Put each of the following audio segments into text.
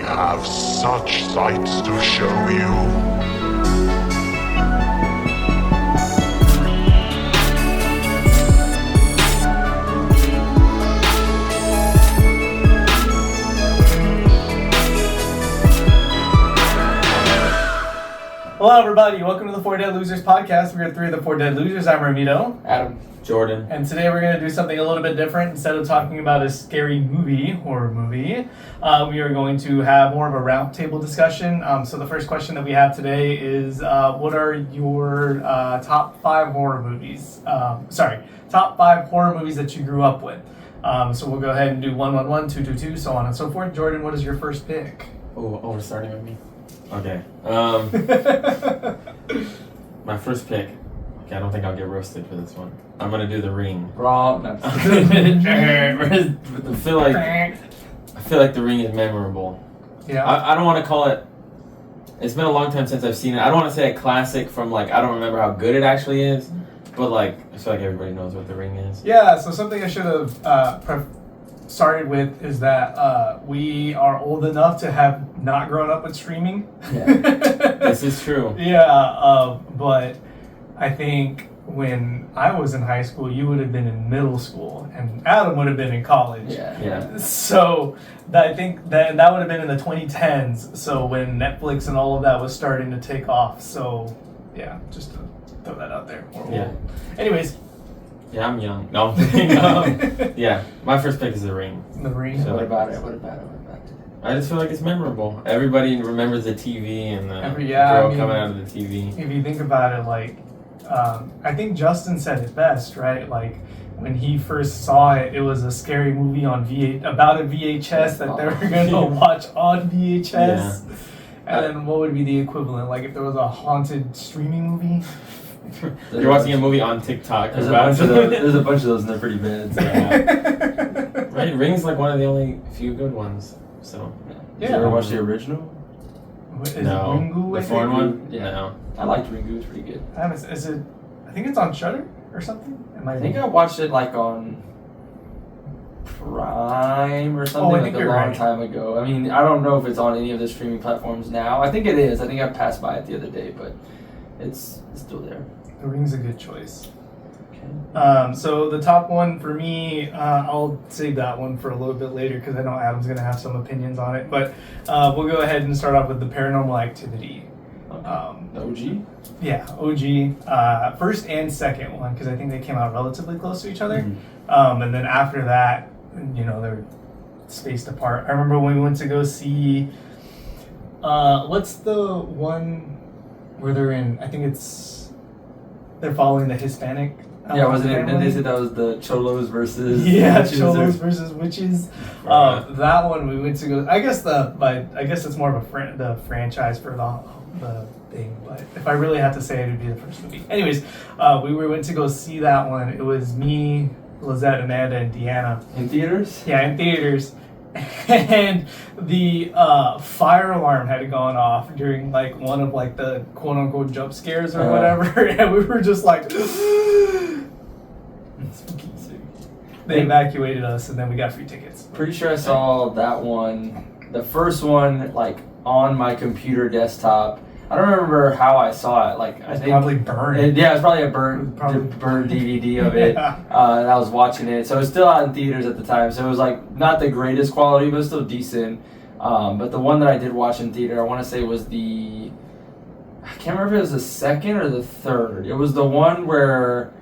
have such sights to show you. Hello, everybody. Welcome to the Four Dead Losers podcast. We're three of the Four Dead Losers. I'm Ramito. Adam. Jordan. And today we're going to do something a little bit different. Instead of talking about a scary horror movie, we are going to have more of a roundtable discussion. So the first question that we have today is, what are your top 5 horror movies? Top 5 horror movies that you grew up with. So we'll go ahead and do 1, 1, 1, 2, 2, 2, so on and so forth. Jordan, what is your first pick? Oh, we're starting with me? Okay. My first pick. Okay, I don't think I'll get roasted for this one. I'm gonna do The Ring. Wrong. No. I feel like The Ring is memorable. Yeah. I don't want to call it. It's been a long time since I've seen it. I don't want to say a classic from I don't remember how good it actually is, but I feel like everybody knows what The Ring is. Yeah. So something I should have started with is that we are old enough to have not grown up with streaming. Yeah. This is true. Yeah, but I think when I was in high school, you would have been in middle school, and Adam would have been in college. Yeah. So I think that would have been in the 2010s. So when Netflix and all of that was starting to take off. So yeah, just to throw that out there. Yeah. Anyways. Yeah, I'm young. No, I'm kidding. Yeah, my first pick is The Ring. The Ring. So What about it? I just feel like it's memorable. Everybody remembers the TV and the girl coming out of the TV. If you think about it, I think Justin said it best, right? When he first saw it, it was a scary movie on about a VHS that they were going to watch on VHS. Yeah. And then what would be the equivalent? If there was a haunted streaming movie? You're watching a movie on TikTok. There's a bunch of those and they're pretty bad. So. Right? Ring's one of the only few good ones. So. Did you ever watch the original? Is No. it Ringu? The foreign one? Yeah. No. I liked Ringu. It's pretty good. I think it's on Shudder or something. I think I watched it on Prime or something a long time ago. I mean, I don't know if it's on any of the streaming platforms now. I think it is. I think I passed by it the other day, but it's still there. The Ring's a good choice. Okay. So the top one for me, I'll save that one for a little bit later because I know Adam's going to have some opinions on it. But we'll go ahead and start off with the Paranormal Activity. The OG? Yeah, OG. First and second one because I think they came out relatively close to each other. Mm-hmm. And then after that, they're spaced apart. I remember when we went to go see, what's the one where they're in, I think they're following the Hispanic wasn't it? family. And they said that was the Cholos versus Cholos versus witches. That one we went to go. I guess it's more of the franchise for the thing. But if I really had to say it, would be the first movie. Anyways, we went to go see that one. It was me, Lizette, Amanda, and Deanna. In theaters? Yeah, in theaters. And the fire alarm had gone off during one of the quote unquote jump scares or whatever, and we were just they evacuated us, and then we got free tickets. Pretty sure I saw that one, the first one, on my computer desktop. I don't remember how I saw it. I think probably burned. It was probably a burned DVD of it. Yeah. And I was watching it, so it was still out in theaters at the time. So it was not the greatest quality, but still decent. But the one that I did watch in theater, I want to say was I can't remember if it was the second or the third. It was the one where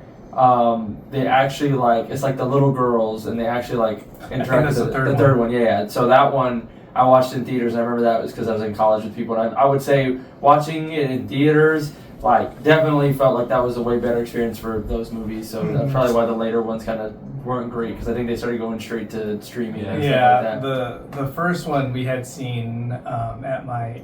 they actually it's the little girls and they actually interact with the third one. Yeah. So that one I watched in theaters, and I remember that was because I was in college with people. And I would say watching it in theaters, definitely felt like that was a way better experience for those movies. So that's probably why the later ones kind of weren't great, because I think they started going straight to streaming and stuff like that. The first one we had seen at my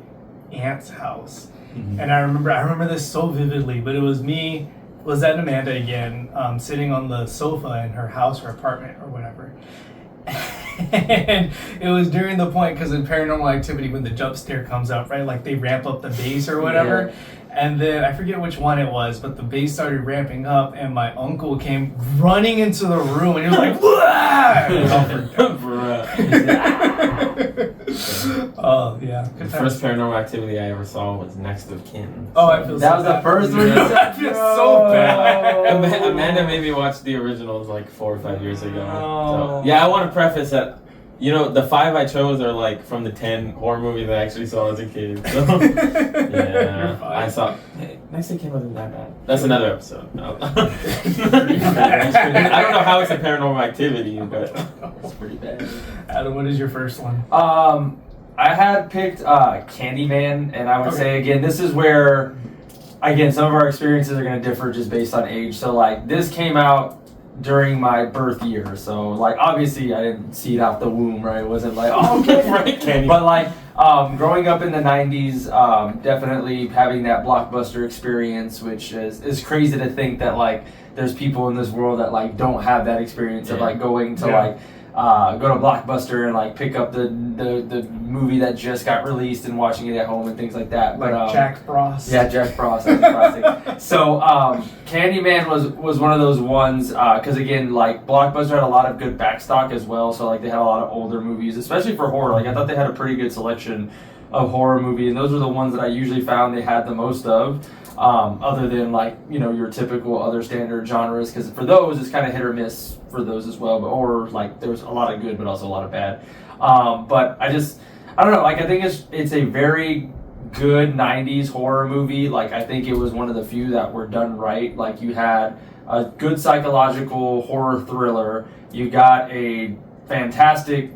aunt's house, Mm-hmm. and I remember this so vividly. But it was me, Lizette, and Amanda again, sitting on the sofa in her house or apartment or whatever. And it was during the point, because in Paranormal Activity, when the jump scare comes out, right, they ramp up the bass or whatever. Yeah. And then I forget which one it was, but the bass started ramping up, and my uncle came running into the room, and he was like, "Wah!" Oh yeah. The first Paranormal Activity I ever saw was Next of Kin. Oh, I feel That so was the bad. first one you said? I feel so bad. Amanda made me watch the originals like 4 or 5 years ago. Oh. So, yeah, I want to preface that. You know, the 5 I chose are like from the 10 horror movies I actually saw as a kid. So, yeah, I saw. Hey, Next of Kin wasn't that bad. That's another episode. No. I don't know how it's a Paranormal Activity, but It's pretty bad. Adam, what is your first one? I had picked Candyman, and I would say again, this is where, again, some of our experiences are going to differ just based on age. So like, this came out during my birth year, so like obviously I didn't see it out the womb, right? It wasn't like, oh, okay, right, Candy. but like growing up in the 90s, definitely having that blockbuster experience, which is crazy to think that like there's people in this world that like don't have that experience of like going to like go to Blockbuster and like pick up the movie that just got released and watching it at home and things like that. But Like Jack Frost. yeah, Jack Frost. That's classic. So Candyman was one of those ones because again, like Blockbuster had a lot of good backstock as well. So like they had a lot of older movies, especially for horror. Like I thought they had a pretty good selection of horror movie, and those were the ones that I usually found they had the most of. Other than like, you know, your typical other standard genres, because for those it's kind of hit or miss for those as well, but or like there was a lot of good but also a lot of bad. But I don't know, like I think it's a very good 90s horror movie. Like I think it was one of the few that were done right. Like you had a good psychological horror thriller, you got a fantastic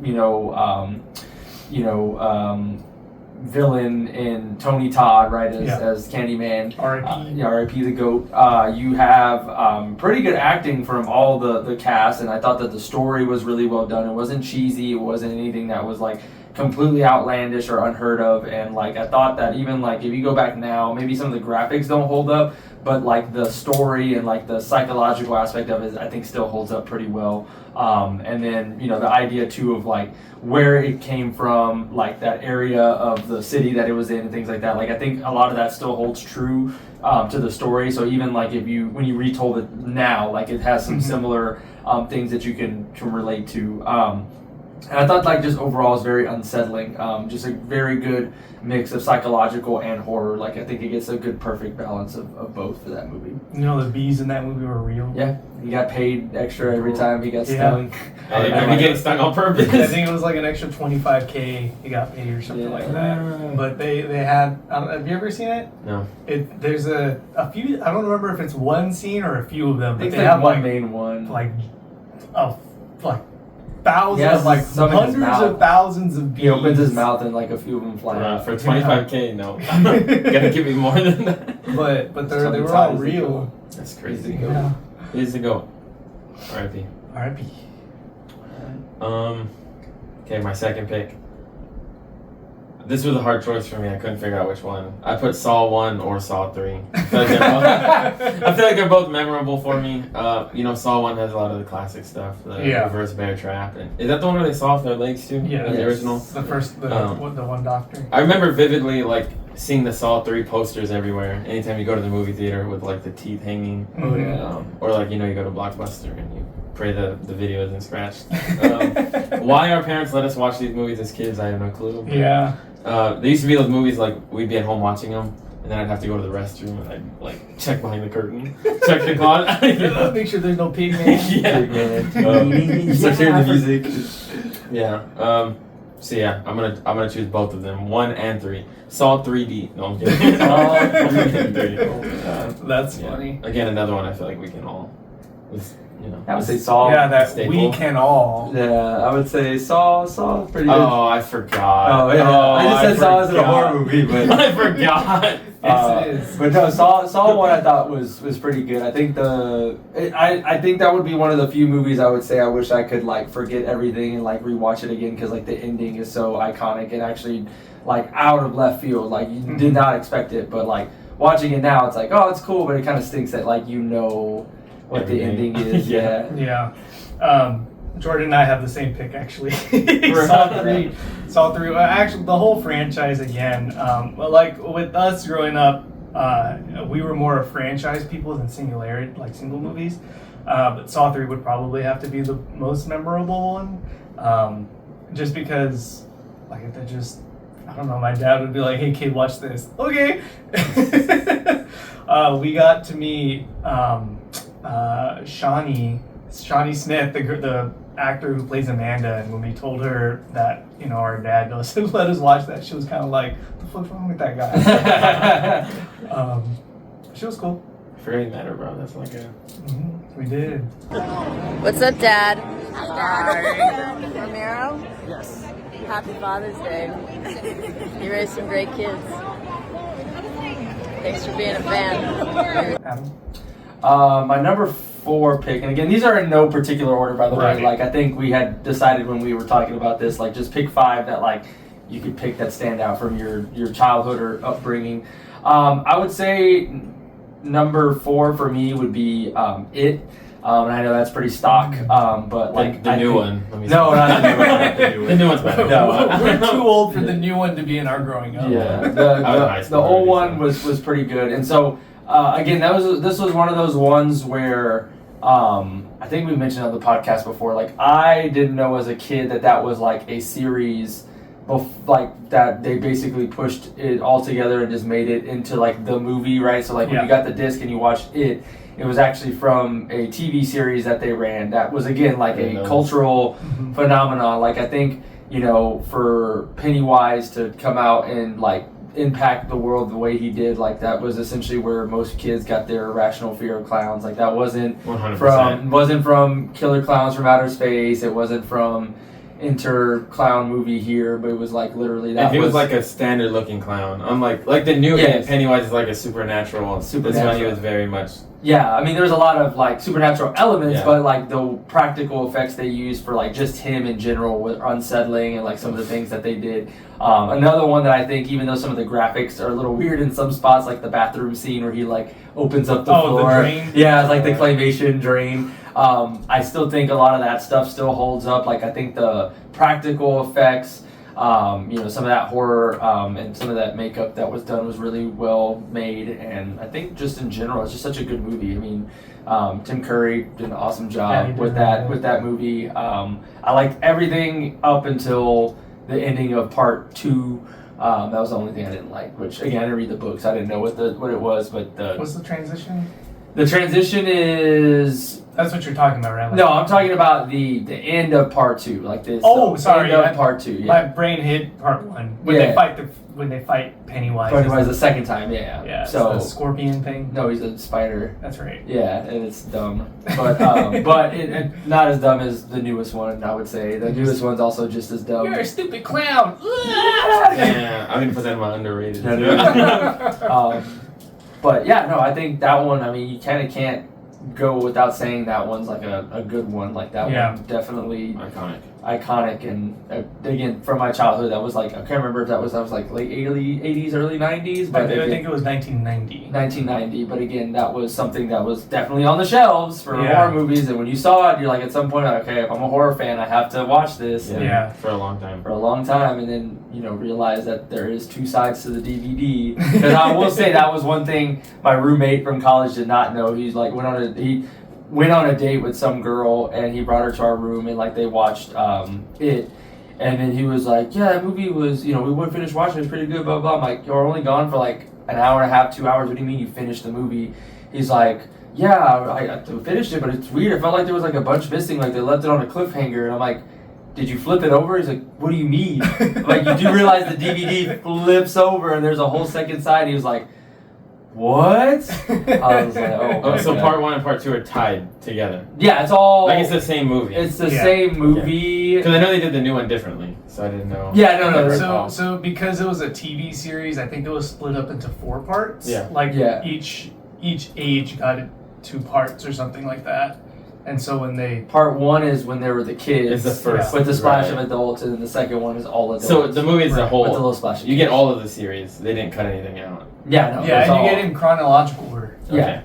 villain in Tony Todd, right, as Candyman. R.I.P. R.I.P. the GOAT. You have pretty good acting from all the cast, and I thought that the story was really well done. It wasn't cheesy. It wasn't anything that was like completely outlandish or unheard of. And like I thought that even like if you go back now, maybe some of the graphics don't hold up, but like the story and like the psychological aspect of it, I think still holds up pretty well. And then, you know, the idea too of like where it came from, like that area of the city that it was in and things like that. Like I think a lot of that still holds true to the story. So even like when you retold it now, like it has some similar things that you can relate to. And I thought like just overall it's very unsettling. Just a very good mix of psychological and horror. Like I think it gets a good perfect balance of both for that movie. You know the bees in that movie were real. Yeah, he got paid extra every time he got stung. Are you getting stung on purpose? I think it was like an extra $25K he got paid or something like that. But they had. Have you ever seen it? No. There's a few. I don't remember if it's one scene or a few of them. I But think they like have one like main one. Thousands, Yes, like some in his hundreds mouth. of thousands of bees. He opens his mouth and like a few of them fly out. For $25K, no. Gotta give me more than that. But they Tell me were all ties real. That's crazy. Yeah. Years ago. R.I.P. R.I.P. Okay, my second pick. This was a hard choice for me. I couldn't figure out which one. I put Saw 1 or Saw 3. I feel like they're both memorable for me. You know, Saw 1 has a lot of the classic stuff. The reverse bear trap. And is that the one where they saw off their legs too? Yeah. The original? The first, the one doctor. I remember vividly, like, seeing the Saw 3 posters everywhere. Anytime you go to the movie theater with, like, the teeth hanging. Oh, yeah. Or, like, you know, you go to Blockbuster and you pray the video isn't scratched. Why our parents let us watch these movies as kids, I have no clue. Yeah. There used to be those movies, like, we'd be at home watching them, and then I'd have to go to the restroom, and I'd, like, check behind the curtain, check the closet. Make sure there's no pig man. Yeah. Start hearing the music. Yeah. So, yeah, I'm gonna choose both of them, 1 and 3. Saw 3D. No, I'm kidding. That's funny. Again, another one I feel like we can all, you know. I would say Saw. Yeah, that staple. we can all. Yeah, I would say Saw pretty good. Oh, I forgot. Oh, yeah. I just said Saw isn't a horror movie, but I forgot. Yes, it is. But no, Saw 1 I thought was pretty good. I think I think that would be one of the few movies I would say I wish I could like forget everything and like rewatch it again, because like the ending is so iconic and actually like out of left field. Like you did not expect it, but like watching it now, it's like, oh, it's cool, but it kind of stinks that like you know what Everything. the ending is. Yeah. Yeah. Jordan and I have the same pick actually. Saw 3. Saw 3. Well, actually, the whole franchise again. But like with us growing up, we were more of franchise people than single movies. But Saw 3 would probably have to be the most memorable one, just because Like if they just, I don't know, my dad would be like, "Hey kid, watch this." Okay. We got to meet Shawnee Smith, the actor who plays Amanda, and when we told her that, you know, our dad doesn't let us watch that, she was kind of like, "What the fuck's wrong with that guy?" She was cool. Forget you met her, bro. That's like a. We did. What's up, Dad? Hi. Romero? Yes. Happy Father's Day. You raised some great kids. Thanks for being a fan. Adam? My number 4 pick, and again, these are in no particular order, by the Right. way. Like, I think we had decided when we were talking about this, like, just pick 5 that, like, you could pick that stand out from your childhood or upbringing. I would say number 4 for me would be It. And I know that's pretty stock, but like the new one. Let me No, see. not the new one. Not the new one. The new one's better. No. We're too old for the new one to be in our growing up. Yeah, I was in high the school old already, one was pretty good, and so again, this was one of those ones where I think we mentioned on the podcast before. Like, I didn't know as a kid that was like a series, like that they basically pushed it all together and just made it into like the movie, right? So like when you got the disc and you watched it. It was actually from a TV series that they ran that was, again, like a cultural phenomenon. Like, I think, you know, for Pennywise to come out and, like, impact the world the way he did, like, that was essentially where most kids got their irrational fear of clowns. Like, that wasn't 100%. from Killer Clowns from Outer Space. It wasn't from Clown movie here, but it was, like, literally that. And he was like a standard looking clown. Unlike the new Pennywise is like a supernatural. This one he was very much. Yeah, I mean, there's a lot of like supernatural elements, but like the practical effects they used for like just him in general were unsettling, and like some of the things that they did. Another one that I think, even though some of the graphics are a little weird in some spots, like the bathroom scene where he like opens up the floor. The drain. Yeah, it's like the claymation drain. I still think a lot of that stuff still holds up. Like, I think the practical effects, you know, some of that horror and some of that makeup that was done was really well made, and I think just in general it's just such a good movie. I mean, Tim Curry did an awesome job with that movie. I liked everything up until the ending of part 2. That was the only thing I didn't like, which again, I didn't read the books, I didn't know what it was, but What's the transition? The transition is... That's what you're talking about, right? Like, no, I'm talking about the end of part 2, like this. Sorry, end of part 2. Yeah. My brain hit part 1 when they fight Pennywise. Pennywise the second time, yeah. Yeah. So the scorpion thing. no, he's a spider. That's right. Yeah, and it's dumb, but it not as dumb as the newest one. I would say the newest one's also just as dumb. You're a stupid clown. Yeah, I'm gonna put that in my underrated. But yeah, no, I think that one. I mean, you kind of can't go without saying that one's like a good one. Like that one, definitely iconic. And again, from my childhood, that was like, I can't remember if that was like late 80s, early 90s. But I think it was 1990. 1990. But again, that was something that was definitely on the shelves for horror movies. And when you saw it, you're like, at some point, okay, if I'm a horror fan, I have to watch this. Yeah. For a long time. And then, you know, realize that there is 2 sides to the DVD. Because I will say that was one thing my roommate from college did not know. He went on a date with some girl, and he brought her to our room, and like they watched it, and then he was like, yeah, that movie was, you know, we would finish watching, it was pretty good, blah blah. I'm like, you're only gone for like an hour and a half, 2 hours, what do you mean you finished the movie? He's like, yeah, I finished it, but it's weird, I felt like there was like a bunch missing, like they left it on a cliffhanger. And I'm like, did you flip it over? He's like, what do you mean? Like, you do realize the DVD flips over and there's a whole second side? He was like, what? I was like, oh So God. part 1 and part 2 are tied together. Yeah, it's all... Like, it's the same movie. It's the same movie. Because I know they did the new one differently, so I didn't know. Yeah, no. So because it was a TV series, I think it was split up into 4 parts. Yeah. Like each age got 2 parts or something like that. And so when they... Part 1 is when they were the kids. It's the first. With the splash of adults, and then the second one is all adults. So the movie is a whole... With the little splash of You get all of the series. They didn't cut anything out. Yeah, no. Yeah, and you get in chronological order. Yeah.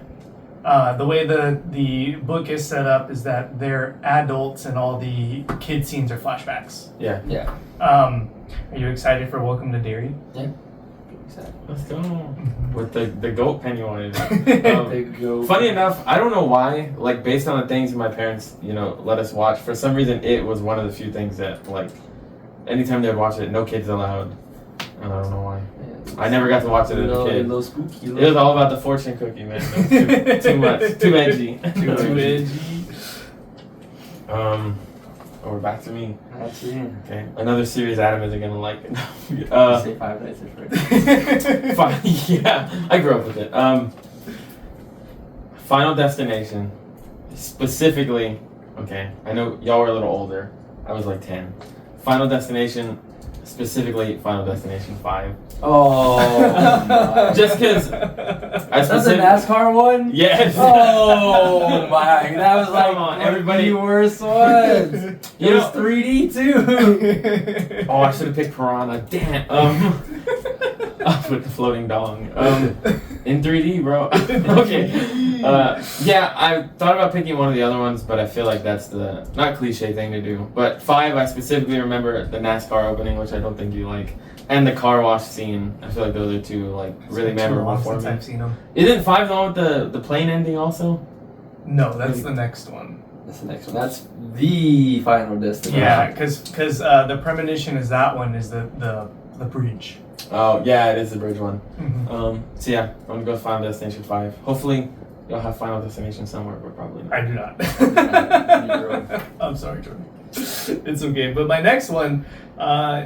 The way the book is set up is that they're adults and all the kid scenes are flashbacks. Yeah. Yeah. Are you excited for Welcome to Derry? Yeah. Let's go. With the goat Pennywise. Big goat. Funny enough, I don't know why, like, based on the things my parents, you know, let us watch, for some reason it was one of the few things that, like, anytime they'd watch it, no kids allowed. I don't know why. I never got to watch it as a kid. A little spooky. It was all about the fortune cookie, man. It was too much, too edgy. Too edgy. We're back to me. That's it. Okay, another series Adam isn't gonna like. Say 5 Nights at Freddy's. Fine. Yeah, I grew up with it. Final Destination, specifically. Okay, I know y'all were a little older. I was like 10. Final Destination, specifically Final Destination 5. Oh, my. Just because. That's the NASCAR one? Yes. Oh my, that was like Come on, one of everybody. the worst ones. It You was know- 3D too. Oh, I should have picked Piranha. Damn. With the floating dong. In 3D, bro. Okay. Yeah, I thought about picking one of the other ones, but I feel like that's the not cliche thing to do. But 5, I specifically remember the NASCAR opening, which I don't think you like, and the car wash scene. I feel like those are two like really memorable for since me. I've seen them. Isn't 5 the one with the plane ending also? No, that's the next one. That's the next one. That's the Final Destination. Yeah, because the premonition is that one is the bridge. Oh yeah, it is the bridge one. Mhm. So yeah, I'm gonna go with Final Destination 5. Hopefully, y'all have Final Destination somewhere, but probably not. I do not. I'm sorry, Jordan. It's okay. But my next one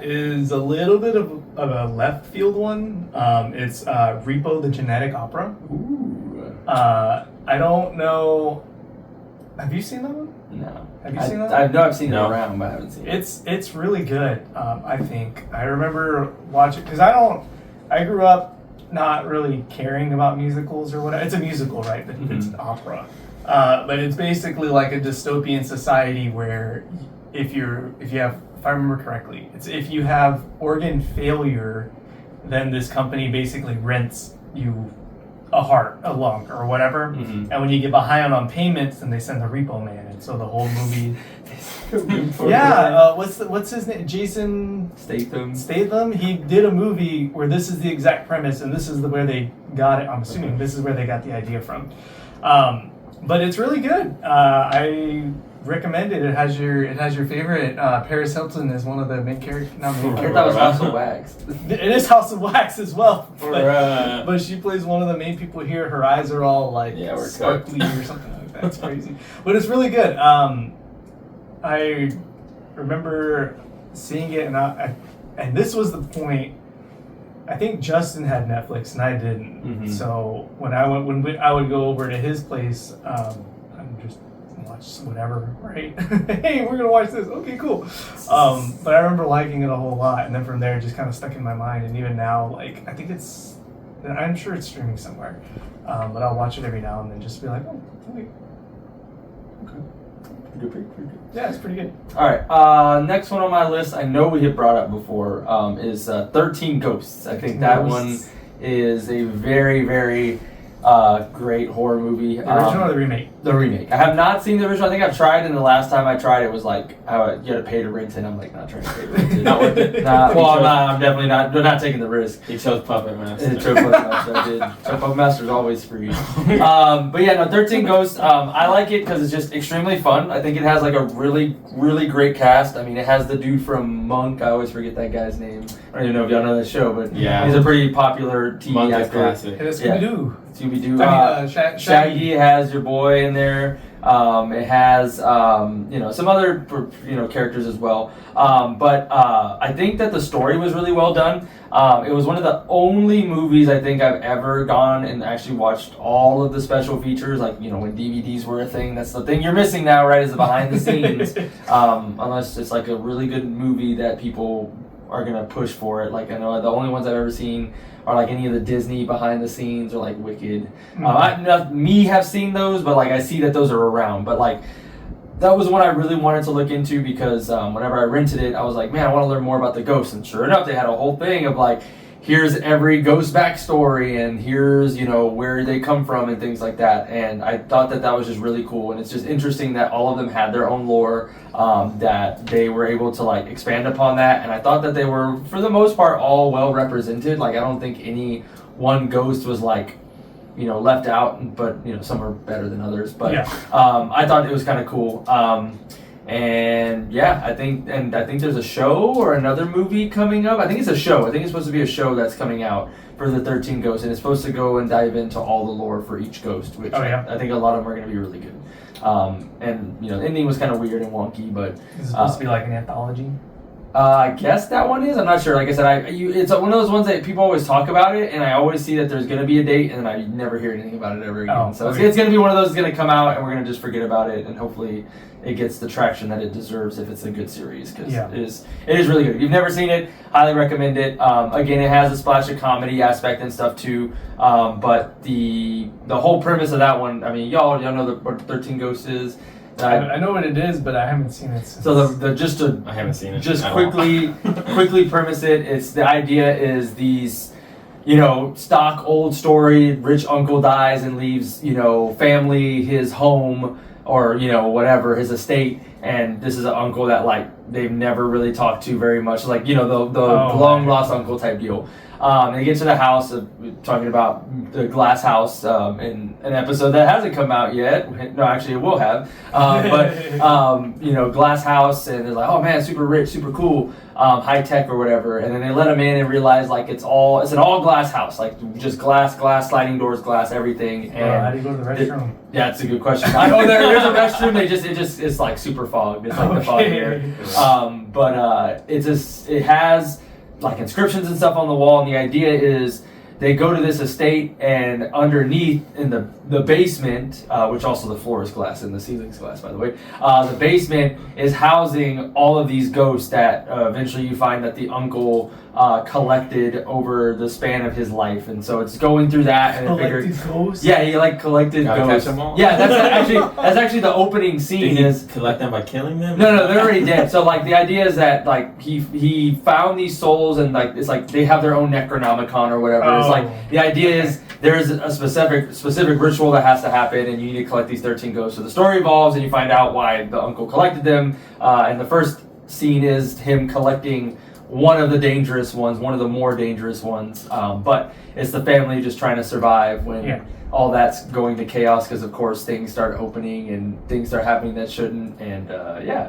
is a little bit of a left field one. It's Repo the Genetic Opera. Ooh. I don't know. Have you seen that one? No. Have you seen that? I know I've seen No. it around, but I haven't seen it. It's really good. I think I remember watching because I grew up not really caring about musicals or whatever. It's a musical, right? But it's an opera. But it's basically like a dystopian society where if I remember correctly, it's if you have organ failure, then this company basically rents you a heart, a lung, or whatever. Mhm. And when you get behind on payments, then they send the repo man. And so the whole movie. Yeah, what's his name? Jason Statham. He did a movie where this is the exact premise, and this is where they got it. I'm assuming this is where they got the idea from. But it's really good. I recommend it. It has your favorite. Paris Hilton is one of the main characters. Not main I characters. thought that was House of Wax. It is House of Wax as well. Bruh. But she plays one of the main people here. Her eyes are all like Yeah, we're sparkly or something like that. It's crazy. But it's really good. I remember seeing it, and this was the point. I think Justin had Netflix and I didn't. Mhm. So when I would go over to his place, and just watch whatever. Right? Hey, we're gonna watch this. Okay, cool. But I remember liking it a whole lot, and then from there, it just kind of stuck in my mind. And even now, like I think I'm sure it's streaming somewhere, but I'll watch it every now and then just to be like, oh, wait. Okay. Yeah, it's pretty good. All right. Next one on my list, I know we had brought up before, is 13 Ghosts. I think that one is a very, very great horror movie. The original or the remake? The remake. I have not seen the original. I think I've tried, and the last time I tried it was like you had to pay to rent it. I'm like not trying to pay to rent it. Not worth it. I'm definitely not taking the risk. He chose Puppet Master. Choke Puppet Master, I did. Choke Puppet Master is always free. But yeah, no, 13 Ghosts. I like it because it's just extremely fun. I think it has like a really, really great cast. I mean, it has the dude from Monk. I always forget that guy's name. I don't even know if y'all know that show, but Yeah. he's a pretty popular TV Monk is actor. classic. It is Yeah. Scooby-Doo. Scooby-Doo. I mean, Shaggy has your boy in there. It has some other characters as well. But I think that the story was really well done. It was one of the only movies I think I've ever gone and actually watched all of the special features, like when DVDs were a thing. That's the thing you're missing now, right? Is the behind the scenes. Unless it's like a really good movie that people are gonna push for it. Like I know the only ones I've ever seen are like any of the Disney behind the scenes or like Wicked. Me have seen those, but like I see that those are around. But like that was one I really wanted to look into because whenever I rented it, I was like, man, I want to learn more about the ghosts. And sure enough, they had a whole thing of like, here's every ghost backstory and here's where they come from and things like that. And I thought that was just really cool. And it's just interesting that all of them had their own lore, that they were able to like expand upon that. And I thought that they were, for the most part, all well represented. Like I don't think any one ghost was like left out, but some are better than others. But Yeah. I thought it was kind of cool. And yeah, I think there's a show or another movie coming up. I think it's a show. I think it's supposed to be a show that's coming out for the 13 ghosts, and it's supposed to go and dive into all the lore for each ghost, which I think a lot of them are going to be really good. And the ending was kind of weird and wonky, but Is it supposed to be like an anthology? I guess that one is. I'm not sure. Like I said, it's one of those ones that people always talk about it, and I always see that there's going to be a date, and I never hear anything about it ever again. Oh, so okay. it's going to be one of those that's going to come out, and we're going to just forget about it, and hopefully it gets the traction that it deserves if it's a good series, because it is really good. If you've never seen it, highly recommend it. Again, it has a splash of comedy aspect and stuff too, but the whole premise of that one, I mean, y'all know what 13 Ghosts is. I know what it is, but I haven't seen it since. So I haven't seen it. Just quickly premise it. It's the idea is these, stock old story. Rich uncle dies and leaves, family, his home, or whatever, his estate. And this is an uncle that they've never really talked to very much, the long lost uncle type deal. And they get to the house, talking about the glass house in an episode that hasn't come out yet. No, actually it will have. Glass house, and they're like, oh man, super rich, super cool, high tech or whatever. And then they let them in and realize it's an all glass house, just glass, sliding doors, glass, everything. And how do you go to the restroom? Yeah, it's a good question. I know there's a restroom. It's like super fogged. It's like the fog here. It has inscriptions and stuff on the wall, and the idea is they go to this estate, and underneath in the basement, which also the floor is glass and the ceiling's glass, by the way, the basement is housing all of these ghosts that eventually you find that the uncle collected over the span of his life. And so it's going through that, and These ghosts? yeah, he collected Gotta ghosts. catch 'em all? Yeah, that's actually the opening scene. Did he collect them by killing them? No, they're already dead. So the idea is that he found these souls, and it's they have their own Necronomicon or whatever. It's the idea is there's a specific ritual that has to happen, and you need to collect these 13 ghosts. So the story evolves, and you find out why the uncle collected them. And the first scene is him collecting one of the dangerous ones, one of the more dangerous ones. But it's the family just trying to survive when all that's going to chaos, because of course things start opening and things start happening that shouldn't. And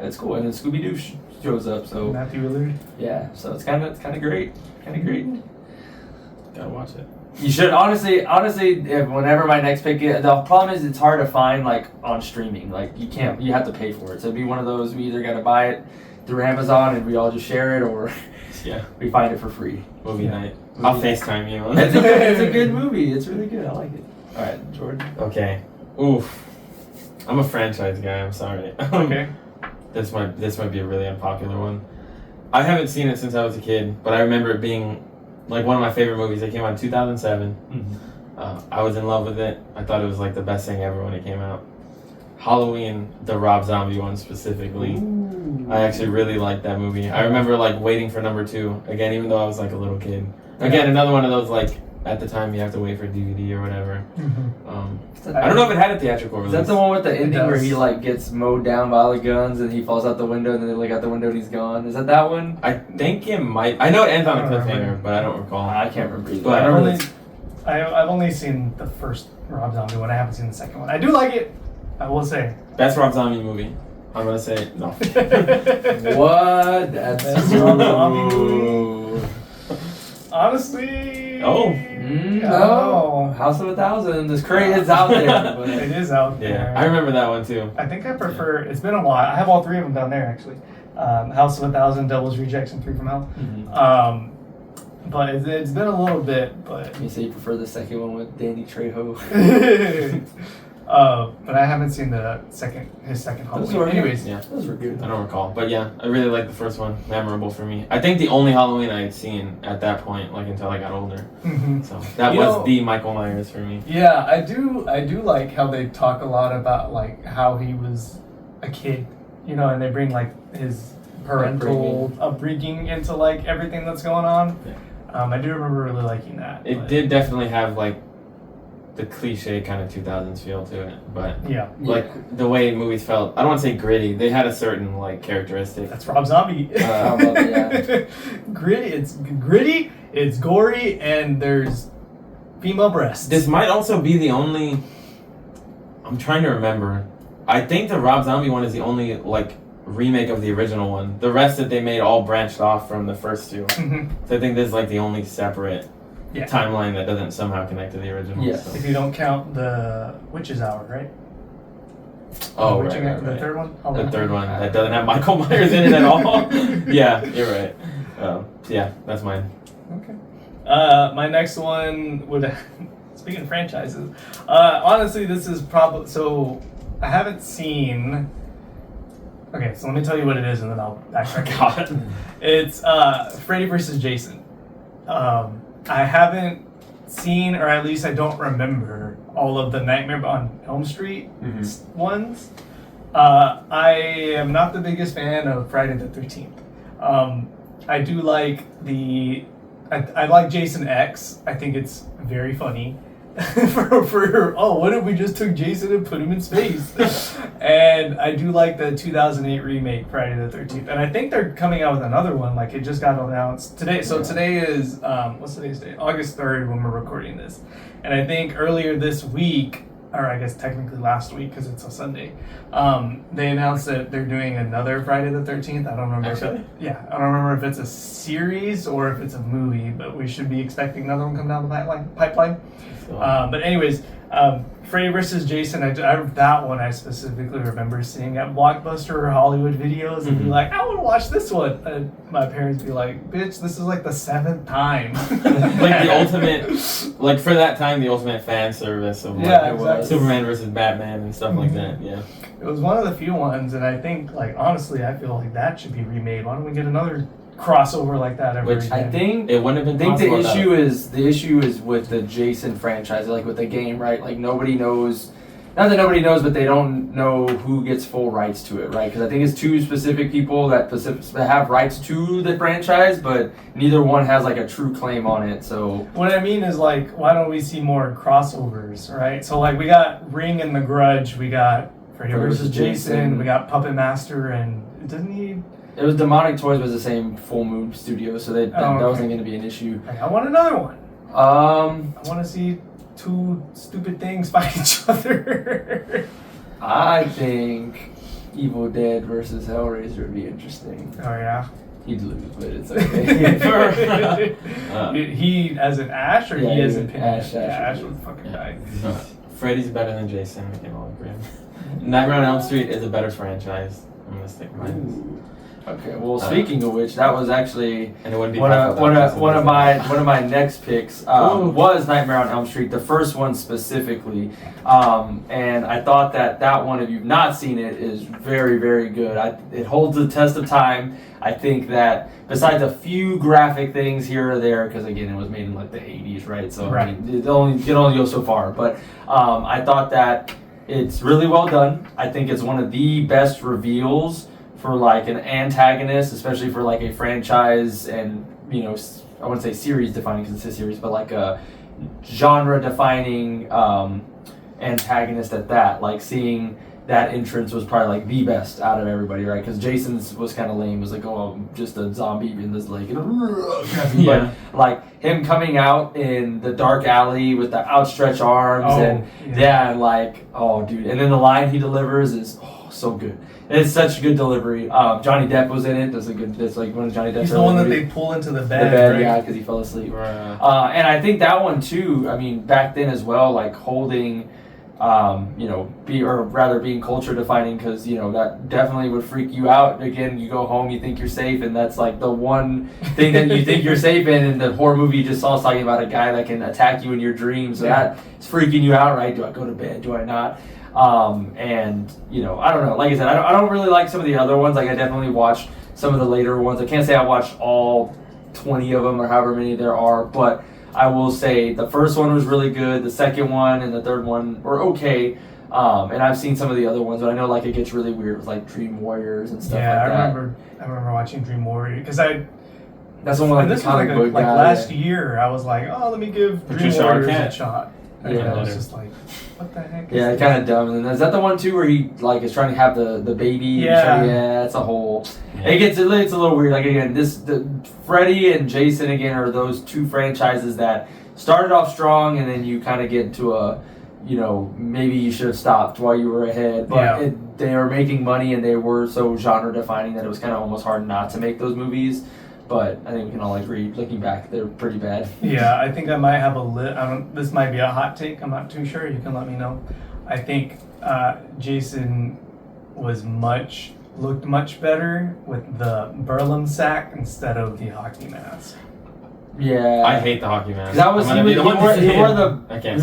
it's cool. And then Scooby-Doo shows up. So Matthew Willard. yeah, so it's kind of great. Gotta watch it. You should honestly, whenever my next pick is, the problem is it's hard to find on streaming. You have to pay for it. So it'd be one of those, we either gotta buy it through Amazon and we all just share it, or we find it for free. Movie night. I'll FaceTime you on It's it. a good movie. It's really good. I like it. All right, Jordan. Okay. Oof. I'm a franchise guy. I'm sorry. Okay. This might be a really unpopular one. I haven't seen it since I was a kid, but I remember it being one of my favorite movies. It came out in 2007. Mm-hmm. I was in love with it. I thought it was the best thing ever when it came out. Halloween, the Rob Zombie one specifically. Ooh. I actually really liked that movie. I remember waiting for number 2 again, even though I was a little kid. Again, another one of those at the time you have to wait for DVD or whatever. Mm-hmm. I don't know if it had a theatrical release. Is that the one with the ending where does. he gets mowed down by all the guns and he falls out the window and then they look out the window and he's gone? Is that one? I think it might. I know it ends on a I don't cliffhanger, remember. but I don't recall. I can't remember either. But I remember I've only seen the first Rob Zombie one. I haven't seen the second one. I do like it, I will say. Best Rob Zombie movie. I'm gonna say no. what? That's That's Rob Zombie Ooh. Honestly. Oh. No. House of 1,000. This crate is out there. But It is out there. Yeah, I remember that one too. I think I prefer. It's been a while. I have all 3 of them down there actually. House of 1,000, Devil's Rejects, and 3 from Hell. Mhm. But it's been a little bit. But You say you prefer the second one with Danny Trejo. but I haven't seen his second Halloween. Anyways, Yeah, Those were good. I don't recall, but yeah, I really liked the first one. Memorable for me. I think the only Halloween I had seen at that point, until I got older. mhm. So that was the Michael Myers for me. Yeah, I do like how they talk a lot about how he was a kid, and they bring his parental upbringing into everything that's going on. Yeah. I do remember really liking that. It but- did definitely have the cliche kind of 2000s feel to it, but Yeah, the way movies felt. I don't want to say gritty. They had a certain characteristic. that's Rob Zombie. Yeah. Gritty. It's gritty. It's gory, and there's female breasts. This might also be the only. I'm trying to remember. I think the Rob Zombie one is the only remake of the original one. The rest that they made all branched off from the first two. Mhm. So I think this is like the only separate Yeah. timeline that doesn't somehow connect to the original. Yes. So. If you don't count the Witch's Hour, right? Oh, Witching right, Hour, the third one? The third one that doesn't have Michael Myers in it at all. Yeah, you're right. Yeah, that's mine. Okay. My next one would, speaking of franchises, honestly, this is probably, so I haven't seen, okay, so let me tell you what it is and then I'll backtrack. God. It's Freddy versus Jason. I haven't seen, or at least I don't remember, all of the Nightmare on Elm Street ones. I am not the biggest fan of Friday the 13th. I do like I like Jason X. I think it's very funny. What if we just took Jason and put him in space? And I do like the 2008 remake Friday the 13th. And I think they're coming out with another one. Like, it just got announced today. So today is, what's today's date? August 3rd when we're recording this. And I think earlier this week, or I guess technically last week because it's a Sunday, they announced that they're doing another Friday the 13th. I don't remember. Actually? I don't remember if it's a series or if it's a movie, but we should be expecting another one come down the pipeline. But anyways, Freddy vs. Jason, that one I specifically remember seeing at Blockbuster or Hollywood Videos and be like, I want to watch this one. And my parents be like, bitch, this is like the 7th time. Like the ultimate, like for that time, the ultimate fan service of like exactly. Superman versus Batman and stuff like that. Yeah. It was one of the few ones, and I think, like, honestly, I feel like that should be remade. Why don't we get another crossover like that ever Which again? I think It wouldn't have been. the possible issue is with the Jason franchise, like with the game, right? Like nobody knows, not that nobody knows, but they don't know who gets full rights to it, right? Because I think it's two specific people that have rights to the franchise, but neither one has like a true claim on it. So What I mean is, like, why don't we see more crossovers, right? So, like, we got Ring and The Grudge, we got Freddy vs. Jason, we got Puppet Master, and didn't he? it was Demonic Toys was the same Full Moon studio, so that okay. wasn't going to be an issue. Like, I want another one. I want to see two stupid things fight each other. I think Evil Dead versus Hellraiser would be interesting. Oh, yeah. He'd lose, but it's okay. He as in Ash, or Yeah, he as he in would- Pinhead? Ash Yeah, Ash would would fucking Yeah. die. Freddy's better than Jason. We can all agree. Nightmare on Elm Street is a better franchise. I'm gonna stick with mine. Okay, well, speaking of which, that was actually And it wouldn't be one possible without Jason. of my next picks was Nightmare on Elm Street, the first one specifically, and I thought that one, if you've not seen it, is very, very good. It holds the test of time. I think that besides a few graphic things here or there, because again, it was made in like the 80s, right? So Right. I mean, it only go so far. But I thought that it's really well done. I think it's one of the best reveals for like an antagonist, especially for like a franchise, and I wouldn't say series defining because it's a series, but like a genre defining antagonist at that. Like seeing that entrance was probably like the best out of everybody, right? Because Jason's was kind of lame. It was like, oh, I'm just a zombie in this lake. Yeah. But like him coming out in the dark alley with the outstretched arms and like, oh, dude. And then the line he delivers is so good. It's such a good delivery. Johnny Depp was in it. That's like one of Johnny Depp's. He's the one that they pull into the bed. Right? Yeah, because he fell asleep. Right. And I think that one too. I mean, back then as well, like holding, being culture defining, because that definitely would freak you out. Again, you go home, you think you're safe, and that's like the one thing that you think you're safe in. And the horror movie you just saw is talking about a guy that can attack you in your dreams. So that's freaking you out, right? Do I go to bed? Do I not? And I don't know. Like I said, I don't really like some of the other ones. Like I definitely watched some of the later ones. I can't say I watched all 20 of them or however many there are, but I will say the first one was really good. The second one and the third one were okay. And I've seen some of the other ones, but I know like it gets really weird with like Dream Warriors and stuff like that. I remember watching Dream Warrior because that's one like this the comic was book like guy. last year. I was like, oh, let me give Dream Patricia Warriors Arquette. a shot. And Yeah. I was just like, what the heck? Yeah, kind of dumb. And then is that the one too where he like is trying to have the baby? Yeah. It's a whole. Yeah. It's a little weird. Like again, the Freddy and Jason again are those two franchises that started off strong, and then you kind of get to a maybe you should have stopped while you were ahead. But they were making money and they were so genre defining that it was kind of almost hard not to make those movies. But I think we can all agree, looking back, they're pretty bad. Yeah, I think I might have this might be a hot take. I'm not too sure. You can let me know. I think Jason looked much better with the burlap sack instead of the hockey mask. Yeah, I hate the hockey mask. That was he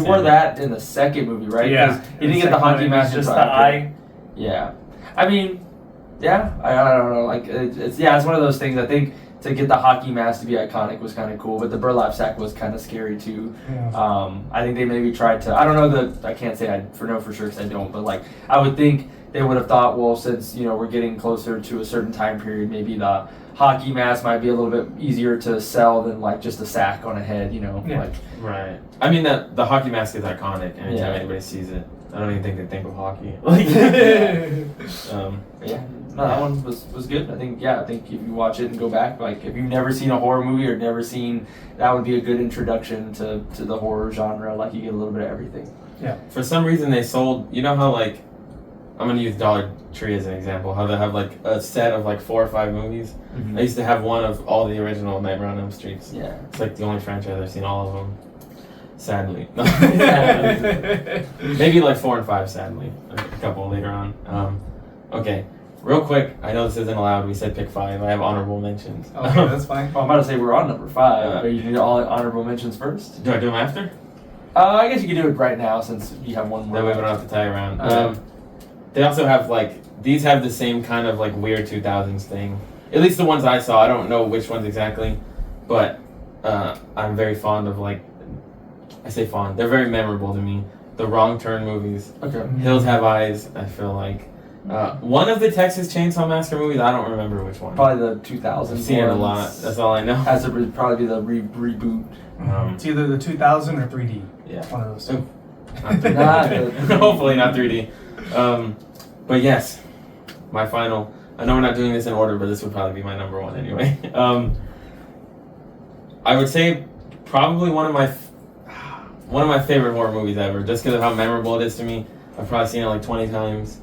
wore it. that in the second movie, right? Yeah, he didn't get the hockey mask. Just the eye. Yeah, I mean, yeah, I don't know. Like it's one of those things. I think to get the hockey mask to be iconic was kind of cool, but the burlap sack was kind of scary too. Yeah. I think they maybe tried to. I don't know I can't say for sure because I don't. But like I would think they would have thought, well, since we're getting closer to a certain time period, maybe the hockey mask might be a little bit easier to sell than like just a sack on a head, like. Right. I mean the hockey mask is iconic. Anytime anybody sees it, I don't even think they think of hockey. No, that one was good. I think if you watch it and go back, like if you've never seen a horror movie or never seen, that would be a good introduction to the horror genre. Like you get a little bit of everything. Yeah. For some reason they sold. You know how like I'm gonna use Dollar Tree as an example. How they have like a set of like 4 or 5 movies. Mm-hmm. I used to have one of all the original Nightmare on Elm Streets. Yeah. It's like the only franchise I've seen all of them. Sadly. Maybe like 4 and 5. Sadly, a couple later on. Okay. Real quick, I know this isn't allowed. We said pick 5. I have honorable mentions. Okay, that's fine. Well, I'm about to say we're on number 5. Are you doing all honorable mentions first? Do I do them after? I guess you can do it right now since you have one more. That way we don't have to tie around. They also have these have the same kind of like weird 2000s thing. At least the ones I saw. I don't know which ones exactly, but I'm very fond of I say fond. They're very memorable to me. The Wrong Turn movies. Okay. Hills Have Eyes. I feel like. One of the Texas Chainsaw Massacre movies, I don't remember which one. Probably the 2000s. I've seen it a lot. That's all I know. Has to probably be the reboot. It's either the 2000 or 3D. Yeah. One of those two. Not 3D. Hopefully not 3D. But yes, my final. I know we're not doing this in order, but this would probably be my number 1 anyway. I would say probably one of my favorite horror movies ever, just because of how memorable it is to me. I've probably seen it like 20 times.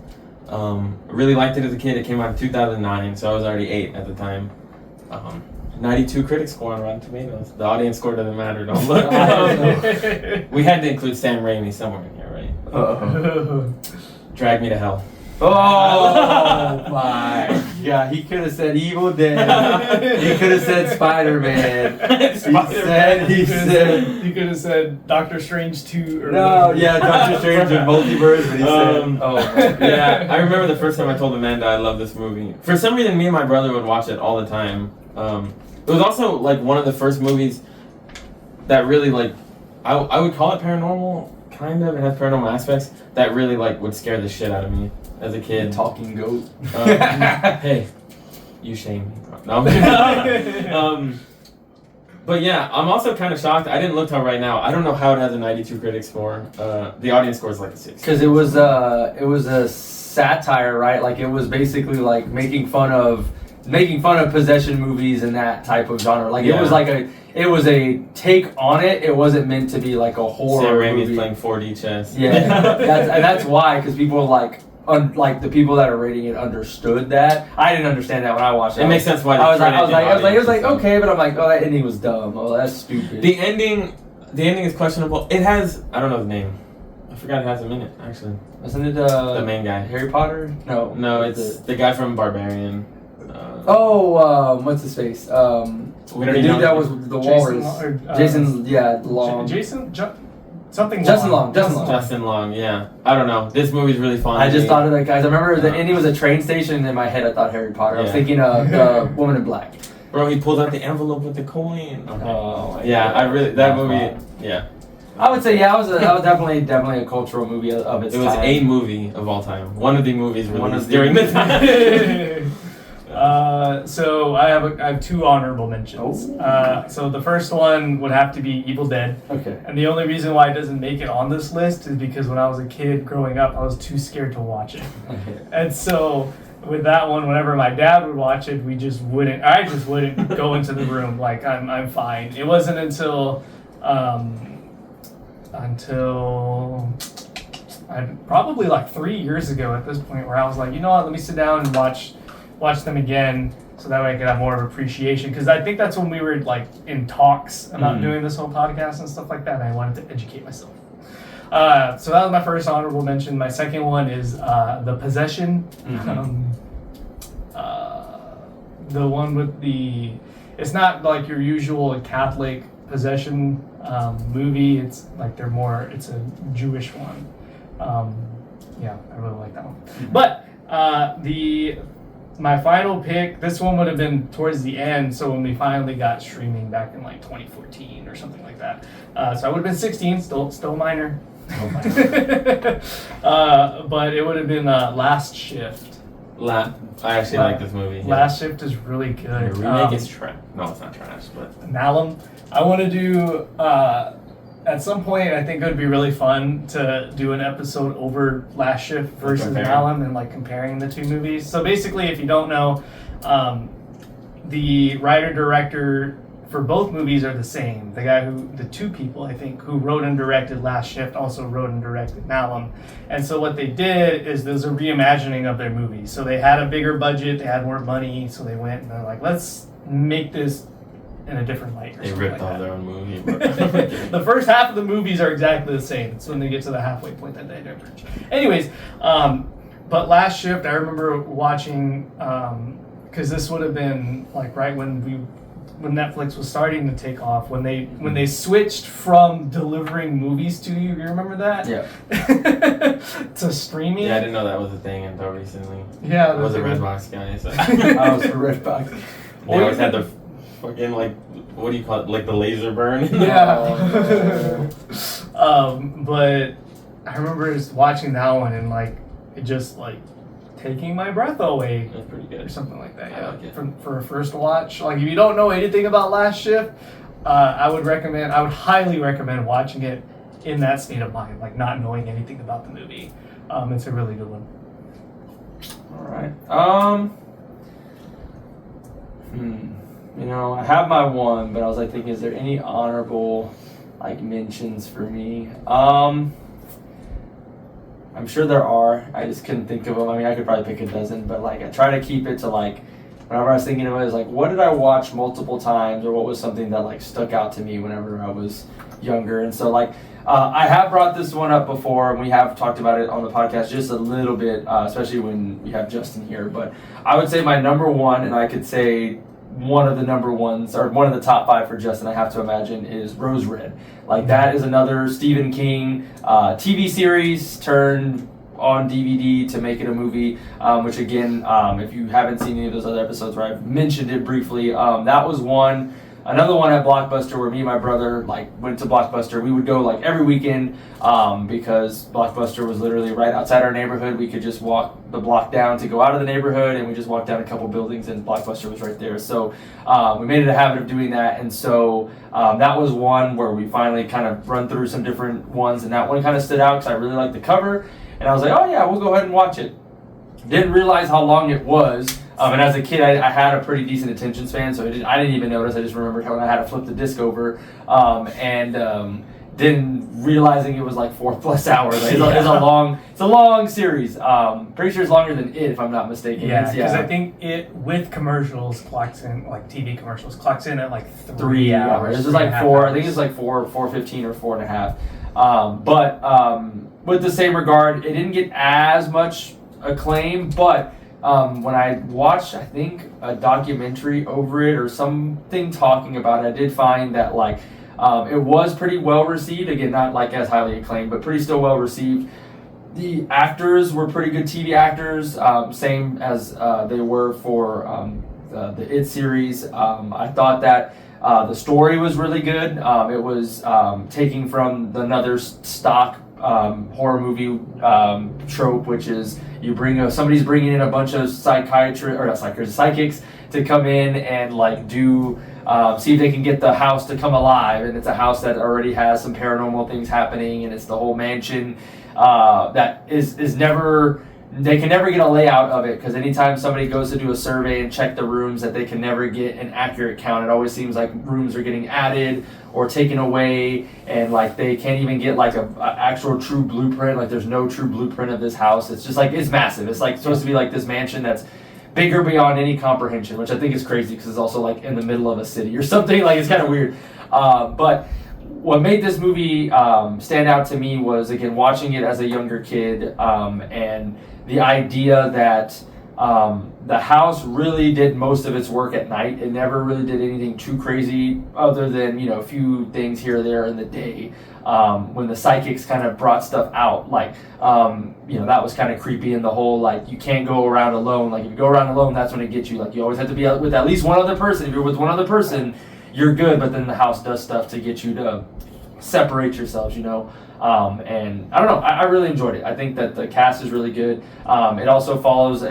Really liked it as a kid. It came out in 2009, so I was already 8 at the time. 92 critic score on Rotten Tomatoes. The audience score doesn't matter, don't look. We had to include Sam Raimi somewhere in here, right? Uh-oh. Drag Me to Hell. Oh my god, he could have said Evil Dead. He could have said Spider-Man. He said You could have said Doctor Strange 2 or Doctor Strange and Multiverse, but he said yeah, I remember the first time I told Amanda I love this movie. For some reason me and my brother would watch it all the time. It was also like one of the first movies that really I would call it paranormal, kind of. It has paranormal aspects that really would scare the shit out of me as a kid. Talking goat. Hey, you shame me. No. But yeah, I'm also kind of shocked. I didn't look till right now. I don't know how it has a 92 critic score. The audience score is like a 6. Because it was a satire, right? Like it was basically like making fun of possession movies and that type of genre. Like it was a take on it. It wasn't meant to be like a horror Sam Raimi's movie. playing 4D chess. Yeah, that's why. Because people like the people that are rating it understood that. I didn't understand that when I watched it. It makes sense why. I was like, okay, but I'm like, oh, that ending was dumb. Oh, that's stupid. The ending is questionable. It has, I don't know his name. I forgot it has him in it actually. Wasn't it the main guy? Harry Potter? No, it's the guy from Barbarian. What's his face? The dude that was the Walrus. Justin Long, yeah. I don't know. This movie's really fun. I just thought of that, guys. I remember the ending was a train station, and in my head I thought Harry Potter. I was thinking of the Woman in Black. Bro, he pulled out the envelope with the coin. Okay. Oh, yeah, that movie. Yeah. I would say that was definitely a cultural movie of its time. It was a movie of all time. One of the movies released during the time. So I have 2 honorable mentions. So the first one would have to be Evil Dead. Okay. And the only reason why it doesn't make it on this list is because when I was a kid growing up, I was too scared to watch it. Okay. And so with that one, whenever my dad would watch it, I just wouldn't go into the room. Like I'm fine. It wasn't until probably like 3 years ago at this point, where I was like, you know what, let me sit down and watch them again, so that way I could have more of appreciation. Because I think that's when we were like in talks about doing this whole podcast and stuff like that, and I wanted to educate myself. So that was my first honorable mention. My second one is The Possession. The one with it's not like your usual Catholic possession movie. It's like it's a Jewish one. Yeah, I really like that one. But my final pick, this one would have been towards the end, so when we finally got streaming back in like 2014 or something like that. So I would have been 16, still minor. But it would have been Last Shift. I actually like this movie. Yeah. Last Shift is really good. The remake is trash. No, it's not trash, but Malum. I want to do at some point. I think it would be really fun to do an episode over Last Shift versus Malum and like comparing the two movies. So basically, if you don't know, the writer-director for both movies are the same. The two people, I think, who wrote and directed Last Shift also wrote and directed Malum. And so what they did is there's a reimagining of their movies. So they had a bigger budget, they had more money, so they went and they're like, let's make this in a different light. They ripped off their own movie. The first half of the movies are exactly the same. It's when they get to the halfway point that they diverge. Anyways, but Last Shift, I remember watching, because this would have been like right when Netflix was starting to take off, when they switched from delivering movies to you remember that? Yeah. To streaming. Yeah, I didn't know that was a thing until recently. Yeah. I was a Redbox guy. So. I was a Redbox. They always had the fucking like, what do you call it? Like the laser burn. Yeah. But I remember just watching that one and like it just like taking my breath away. That's pretty good. Or something like that. I Yeah. like it. For a first watch, like if you don't know anything about Last Shift, I would highly recommend watching it in that state of mind, like not knowing anything about the movie. It's a really good one. All right. You know, I have my one, but I was like thinking, is there any honorable like mentions for me? I'm sure there are. I just couldn't think of them. I mean, I could probably pick a dozen, but like I try to keep it to like whenever I was thinking of it, is like what did I watch multiple times, or what was something that like stuck out to me whenever I was younger. And so like I have brought this one up before, and we have talked about it on the podcast just a little bit, especially when we have Justin here. But I would say my number one, and I could say one of the number ones, or one of the top 5 for Justin, I have to imagine, is Rose Red. Like that is another Stephen King TV series turned on DVD to make it a movie, which again, if you haven't seen any of those other episodes where I've mentioned it briefly, that was one. Another one at Blockbuster where me and my brother like went to Blockbuster. We would go like every weekend because Blockbuster was literally right outside our neighborhood. We could just walk the block down to go out of the neighborhood, and we just walked down a couple buildings and Blockbuster was right there. So we made it a habit of doing that, and so that was one where we finally kind of run through some different ones, and that one kind of stood out because I really liked the cover, and I was like, oh yeah, we'll go ahead and watch it. Didn't realize how long it was. And as a kid, I had a pretty decent attention span, so I didn't even notice. I just remembered how I had to flip the disc over, and didn't realizing it was like 4+ hours. Like, it's a long series. Pretty sure it's longer than it, if I'm not mistaken. Yeah, because I think it with commercials clocks in, like TV commercials clocks in at like 3 hours. This is like 4. I think it's like 4:15 or 4.5. But with the same regard, it didn't get as much acclaim, but. When I watched, I think, a documentary over it or something talking about it, I did find that like it was pretty well received. Again, not like as highly acclaimed, but pretty still well received. The actors were pretty good TV actors, same as they were for the It series. I thought that the story was really good. It was taking from another stock horror movie trope, which is you somebody's bringing in a bunch of psychics to come in and like do see if they can get the house to come alive, and it's a house that already has some paranormal things happening, and it's the whole mansion that is never. They can never get a layout of it because anytime somebody goes to do a survey and check the rooms, that they can never get an accurate count. It always seems like rooms are getting added or taken away, and like they can't even get like a actual true blueprint. Like there's no true blueprint of this house. It's just like it's massive. It's like supposed to be like this mansion that's bigger beyond any comprehension, which I think is crazy because it's also like in the middle of a city or something. Like it's kind of weird. But what made this movie stand out to me was, again, watching it as a younger kid, and the idea that the house really did most of its work at night. It never really did anything too crazy other than, you know, a few things here or there in the day. When the psychics kind of brought stuff out, like, you know, that was kind of creepy. And the whole, like, you can't go around alone. Like, if you go around alone, that's when it gets you. Like, you always have to be with at least one other person. If you're with one other person, you're good. But then the house does stuff to get you to separate yourselves, you know. And I don't know, I really enjoyed it. I think that the cast is really good. It also follows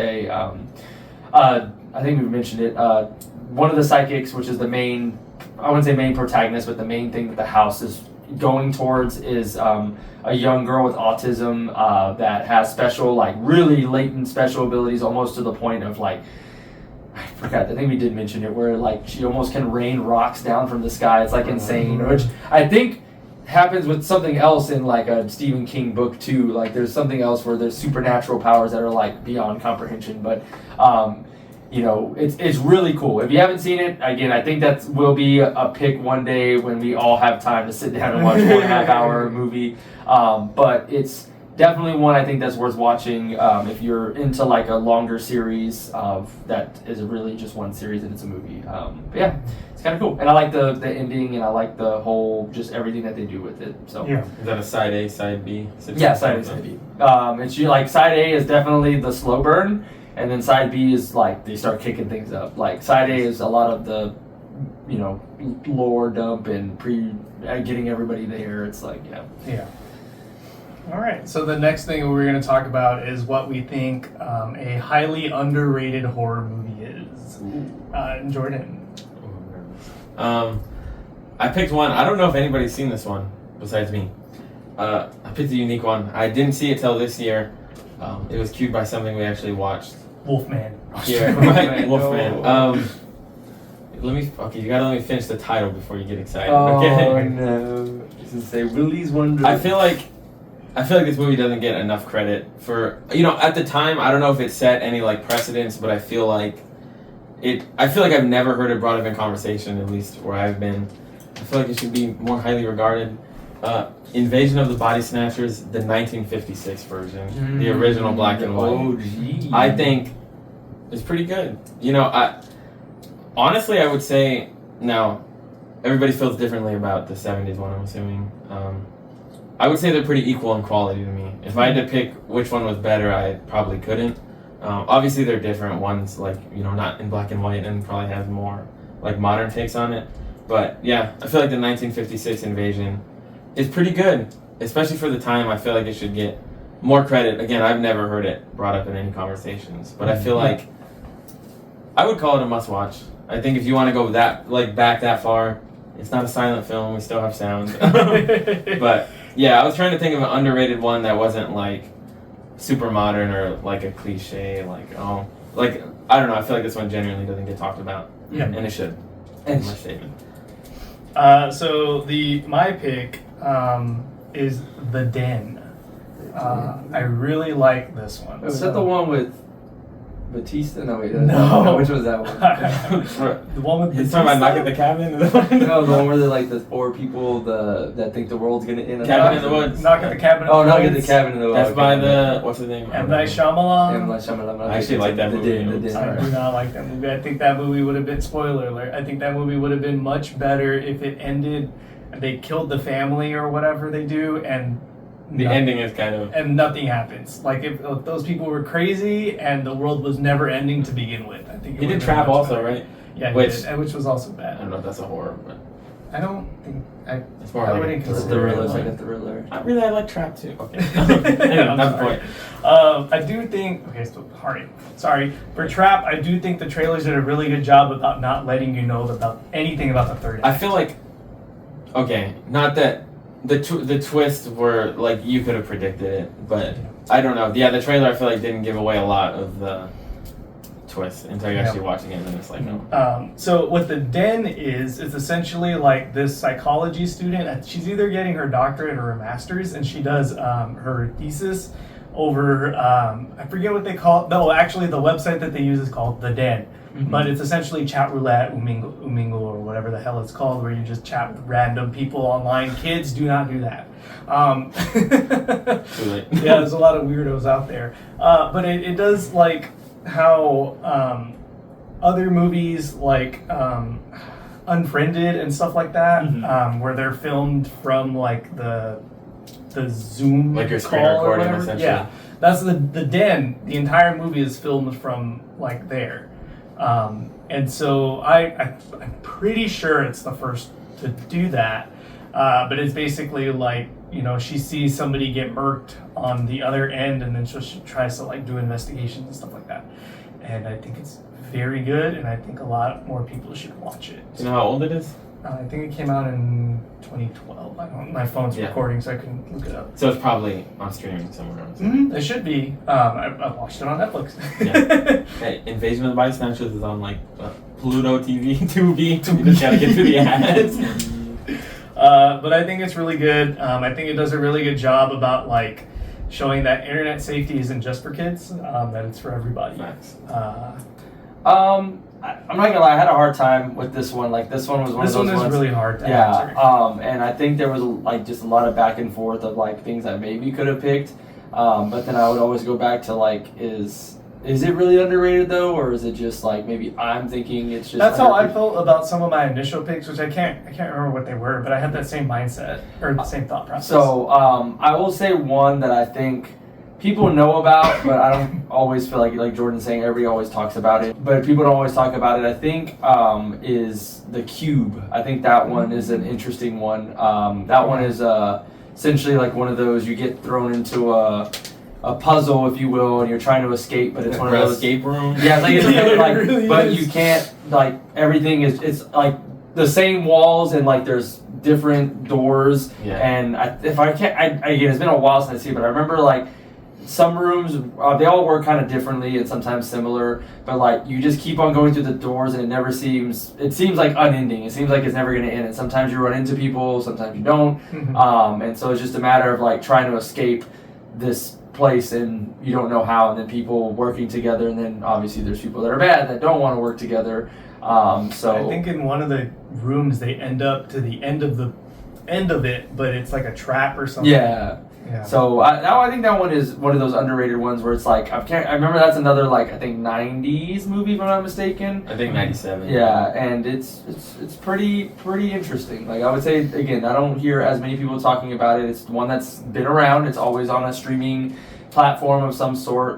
I think we mentioned it, one of the psychics, which is the main, I wouldn't say main protagonist, but the main thing that the house is going towards is a young girl with autism that has special, like really latent special abilities, almost to the point of like, I forgot, I think we did mention it, where like she almost can rain rocks down from the sky. It's like insane, which I think happens with something else in like a Stephen King book too. Like there's something else where there's supernatural powers that are like beyond comprehension. But you know, it's really cool. If you haven't seen it, again, I think that will be a pick one day when we all have time to sit down and watch a 1.5 hour movie. But it's definitely one I think that's worth watching if you're into like a longer series of that is really just one series and it's a movie. But yeah, it's kind of cool, and I like the ending, and I like the whole just everything that they do with it. So Yeah. Is that a side A, side B? yeah, side A, side B. It's like side A is definitely the slow burn, and then side B is like they start kicking things up. Like side A is a lot of the, you know, lore dump and getting everybody there. It's like Yeah. All right. So the next thing we're going to talk about is what we think a highly underrated horror movie is. Jordan. I picked one. I don't know if anybody's seen this one besides me. I picked a unique one. I didn't see it till this year. It was cued by something we actually watched. Wolfman. Yeah, right. Wolfman. Okay, you gotta let me finish the title before you get excited. Okay. no! Just say Willy's Wonder. I feel like this movie doesn't get enough credit for, you know, at the time. I don't know if it set any like precedents, but I feel like I've never heard it brought up in conversation, at least where I've been. I feel like it should be more highly regarded. Invasion of the Body Snatchers, the 1956 version, the original black and white. OG. I think it's pretty good. You know, honestly, I would say now everybody feels differently about the 70s one, I'm assuming. I would say they're pretty equal in quality to me. If I had to pick which one was better, I probably couldn't. Obviously, they're different. One's like, you know, not in black and white and probably has more like modern takes on it. But yeah, I feel like the 1956 Invasion is pretty good, especially for the time. I feel like it should get more credit. Again, I've never heard it brought up in any conversations, but I feel like I would call it a must-watch. I think if you want to go back that far, it's not a silent film. We still have sound. But yeah, I was trying to think of an underrated one that wasn't like super modern or like a cliche. I don't know. I feel like this one genuinely doesn't get talked about. Yeah. And it should. And That's my statement. So my pick is The Den. I really like this one. Was that the one with Batista? No, wait. No. Which was that one? The one with He's talking about Knock at the Cabin? No, the one where they're like the four people that think the world's gonna end. Cabin in the Woods. Knock at the Cabin. Oh, Knock at the Woods. Cabin in the Woods. That's by the, what's his name? M. Night Shyamalan. M. Night Shyamalan. I actually like that movie. I do not like that movie. I think that movie would have been, spoiler alert, I think that movie would have been much better if it ended, they killed the family or whatever they do, and The ending is kind of... and nothing happens. Like if those people were crazy and the world was never ending to begin with. I think He did Trap also, right? Yeah, Which- which was also I bad. don't know if that's a horror, but I don't think it's more I like wouldn't a consider The it thriller, like- like a thriller. I like Trap too. Okay. Anyway, Anyway, that's the point. I do think. Okay, so sorry. For Trap, I do think the trailers did a really good job about not letting you know about anything about the third. I feel like... Okay, not that... The twists were, like, you could have predicted it, but I don't know. Yeah, the trailer I feel like didn't give away a lot of the twist until you're actually watching it, and then it's like, no. So what the den is, it's essentially like this psychology student. She's either getting her doctorate or her master's, and she does her thesis over, I forget what they call it. No, actually the website that they use is called The Den. But it's essentially chat roulette, umingo, or whatever the hell it's called, where you just chat with random people online. Kids, do not do that. Too late. Yeah, there's a lot of weirdos out there. But it does like how other movies like Unfriended and stuff like that, where they're filmed from like the Zoom Like your screen call or recording, whatever. essentially. Yeah, that's the Den. The entire movie is filmed from like there. And so I'm pretty sure it's the first to do that. But it's basically like, you know, she sees somebody get murked on the other end, and then she tries to like do investigations and stuff like that. And I think it's very good, and I think a lot more people should watch it. Do you know how old it is? I think it came out in 2012. My phone's recording, so I couldn't look it up. So it's probably on streaming somewhere else. It should be. I watched it on Netflix. Yeah. Hey, Invasion of the Body Snatchers is on like Pluto TV, Tubi. You just gotta get through the ads. But I think it's really good. I think it does a really good job about like showing that internet safety isn't just for kids, that it's for everybody. Nice. I'm not gonna lie, I had a hard time with this one. Like this one was one This of those one is ones. really hard to Yeah, answer. and I think there was like just a lot of back and forth of like things I maybe could have picked, but then I would always go back to like, is it really underrated though, or is it just like maybe I'm thinking it's just? That's how I underrated? felt about some of my initial picks, which I can't remember what they were, but I had that same mindset or the same thought process. So I will say one that I think people know about, but I don't always feel like Jordan's saying, everybody always talks about it, but people don't always talk about it. I think is the cube. I think that one is an interesting one. That one is essentially like one of those you get thrown into a puzzle, if you will, and you're trying to escape, but it's one of those escape room. Yeah, it's like, It really but is. you can't, like, everything is, it's like the same walls and like there's different doors. Yeah. And again, it's been a while since I see it, but I remember like some rooms, they all work kind of differently and sometimes similar, but like you just keep on going through the doors and it seems like unending. It seems like it's never going to end. And sometimes you run into people, sometimes you don't. And so it's just a matter of like trying to escape this place and you don't know how, and then people working together, and then obviously there's people that are bad that don't want to work together. So I think in one of the rooms they end up to the end of it, but it's like a trap or something. yeah. So I think that one is one of those underrated ones where it's like I remember that's another like I think 90s movie if I'm not mistaken. I think 97. Yeah, and it's pretty interesting. Like I would say again, I don't hear as many people talking about it. It's one that's been around. It's always on a streaming platform of some sort.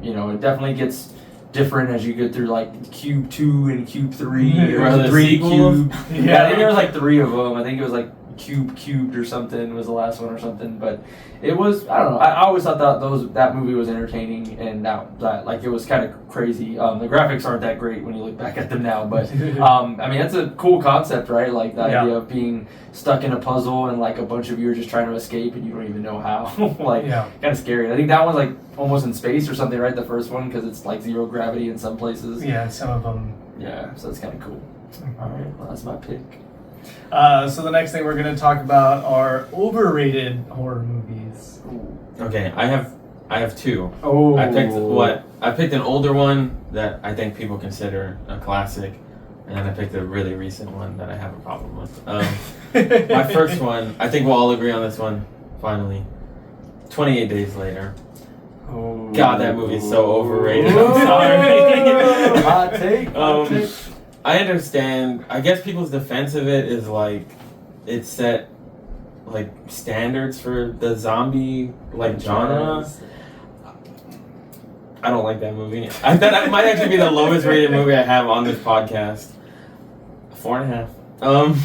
You know, it definitely gets different as you go through like Cube 2 and Cube 3 Or or the 3 sequels? Cube. Yeah, I think there was like 3 of them. I think it was like Cubed or something was the last one or something, but it was, I don't know, I always thought that movie was entertaining, and that like it was kind of crazy. The graphics aren't that great when you look back at them now, but I mean that's a cool concept, right? Like the idea of being stuck in a puzzle and like a bunch of you are just trying to escape and you don't even know how. Like kind of scary. I think that one's like almost in space or something, right? The first one, because it's like zero gravity in some places. Yeah, some of them. Yeah, so that's kind of cool. All right, well that's my pick. So the next thing we're going to talk about are overrated horror movies. Okay, I have two. Oh, I picked an older one that I think people consider a classic, and then I picked a really recent one that I have a problem with. My first one, I think we'll all agree on this one. Finally, 28 Days Later. Oh. God, that movie is so overrated. I'm sorry. Hot take. Hot take. I understand. I guess people's defense of it is like it set like standards for the zombie like genre. I don't like that movie. I thought that might actually be the lowest rated movie I have on this podcast. 4.5.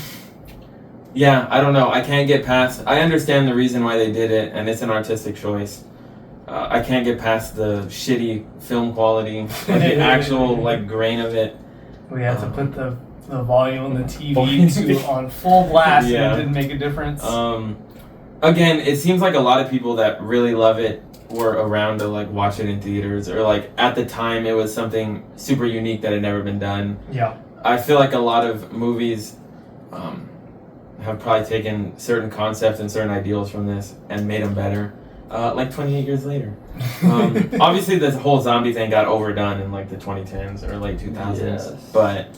Yeah, I don't know. I can't get past. I understand the reason why they did it, and it's an artistic choice. I can't get past the shitty film quality, like the actual like grain of it. We had to put the volume on the TV to on full blast, and it didn't make a difference. Again, it seems like a lot of people that really love it were around to like watch it in theaters, or like at the time it was something super unique that had never been done. Yeah. I feel like a lot of movies have probably taken certain concepts and certain ideals from this and made them better. Like 28 years later. Obviously, the whole zombie thing got overdone in like the 2010s or late 2000s. Yes. But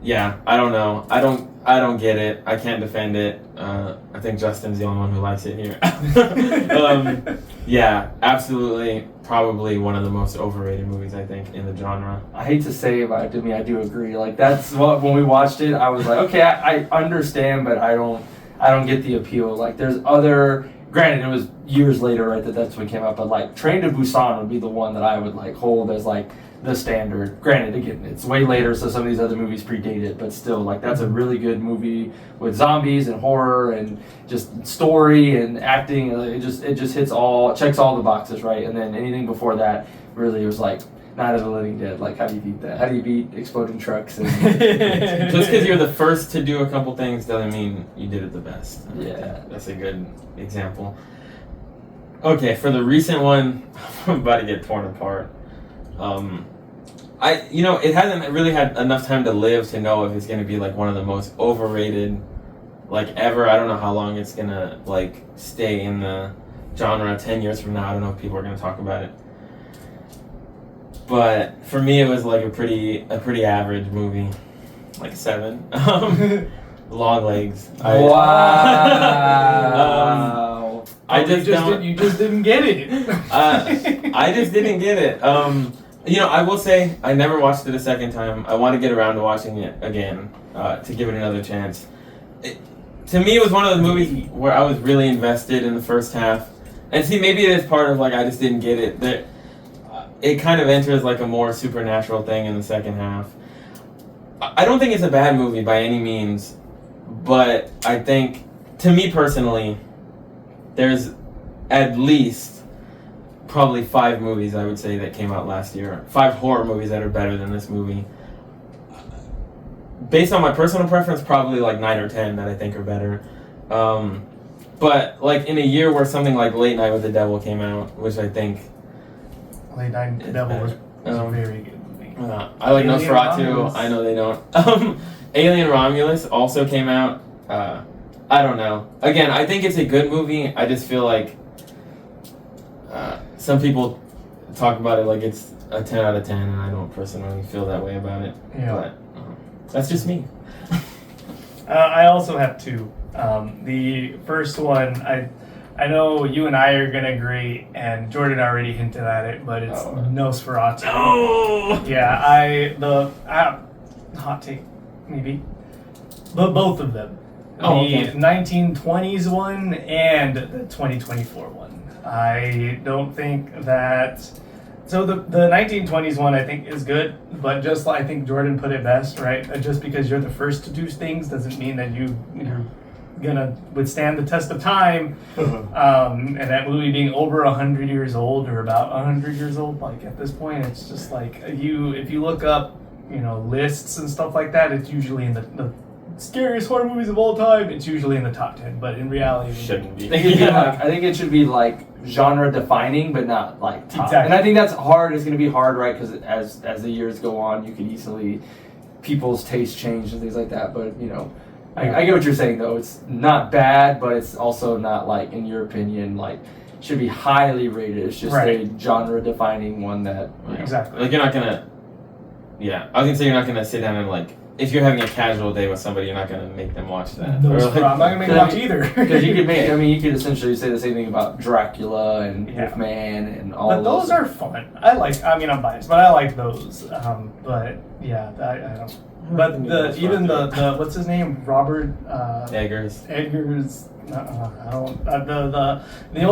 yeah, I don't know. I don't get it. I can't defend it. I think Justin's the only one who likes it here. Yeah, absolutely. Probably one of the most overrated movies, I think, in the genre. I hate to say it, but I do agree. Like that's what when we watched it, I was like, okay, I understand, but I don't get the appeal. Like there's other. Granted, it was years later, right? That's when it came out, but like Train to Busan would be the one that I would like hold as like the standard. Granted, again, it's way later, so some of these other movies predate it, but still, like that's a really good movie with zombies and horror and just story and acting. It just checks all the boxes, right? And then anything before that really was like Night of the Living Dead. Like, how do you beat that? How do you beat exploding trucks? And just because you're the first to do a couple things doesn't mean you did it the best. Yeah, that's a good example. Okay, for the recent one, I'm about to get torn apart. It hasn't really had enough time to live to know if it's going to be like one of the most overrated, like ever. I don't know how long it's going to like stay in the genre. 10 years from now, I don't know if people are going to talk about it. But for me, it was like a pretty average movie, like a 7. Long legs. Wow. You just didn't get it. I just didn't get it. I will say I never watched it a second time. I want to get around to watching it again to give it another chance. To me, it was one of the movies where I was really invested in the first half. And see, maybe it is part of like I just didn't get it. It kind of enters like a more supernatural thing in the second half. I don't think it's a bad movie by any means, but I think, to me personally, there's at least probably 5 movies I would say that came out last year. 5 horror movies that are better than this movie. Based on my personal preference, probably like 9 or 10 that I think are better. But like in a year where something like Late Night with the Devil came out, which I think Late Night with the Devil was a very good movie. I like Alien Nosferatu. Romulus. I know they don't. Alien Romulus also came out. I don't know. Again, I think it's a good movie. I just feel like some people talk about it like it's a 10 out of 10, and I don't personally feel that way about it. Yeah. But that's just me. I also have 2. The first one, I know you and I are gonna agree, and Jordan already hinted at it, but it's Nosferatu. Oh! Yeah, hot take, maybe, but both of them. The 1920s one and the 2024 one. I don't think that. So the 1920s one I think is good, but just like I think Jordan put it best, right? Just because you're the first to do things doesn't mean that you're gonna withstand the test of time. And that movie being over 100 years old or about 100 years old, like at this point, it's just like if you look up, lists and stuff like that, it's usually in the scariest horror movies of all time. It's usually in the top 10, but in reality, it Shouldn't be. I think it should be like genre defining, but not like top. Exactly. And I think that's hard. It's going to be hard, right? Because as the years go on, you can easily people's tastes change and things like that. But I get what you're saying though. It's not bad, but it's also not like, in your opinion, like should be highly rated. It's just a genre defining one that Exactly. Like you're not gonna. Yeah, I was gonna say you're not gonna sit down and like. If you're having a casual day with somebody, you're not going to make them watch that. I'm not gonna make them watch either. Because you could essentially say the same thing about Dracula and Wolfman and all but those are fun. I'm biased, but I like those. But yeah, I don't. But the what's his name? Robert Eggers. I don't. The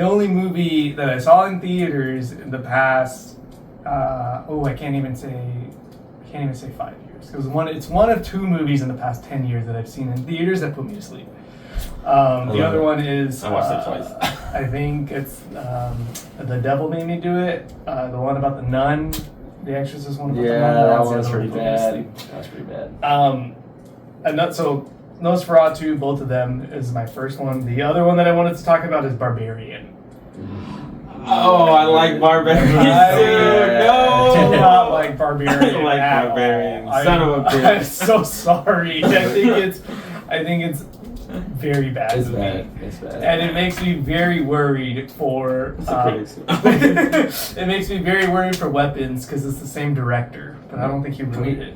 only movie that I saw in theaters in the past. I can't even say 5 years. It's one of 2 movies in the past 10 years that I've seen in theaters that put me to sleep. The other one is I watched it twice. I think it's The Devil Made Me Do It. The one about the nun, the Exorcist one about the nun. That one was pretty bad. That was pretty bad. So Nosferatu, both of them is my first one. The other one that I wanted to talk about is Barbarian. Oh, I like barbarians. I Dude, do no. not like Barbarian. I like at Barbarian. all. Son of a bitch. I'm so sorry. I think it's very bad. It's movie. bad. It's bad. And it makes me very worried for. It's the critics. It makes me very worried for Weapons because it's the same director, but I don't think he wrote it.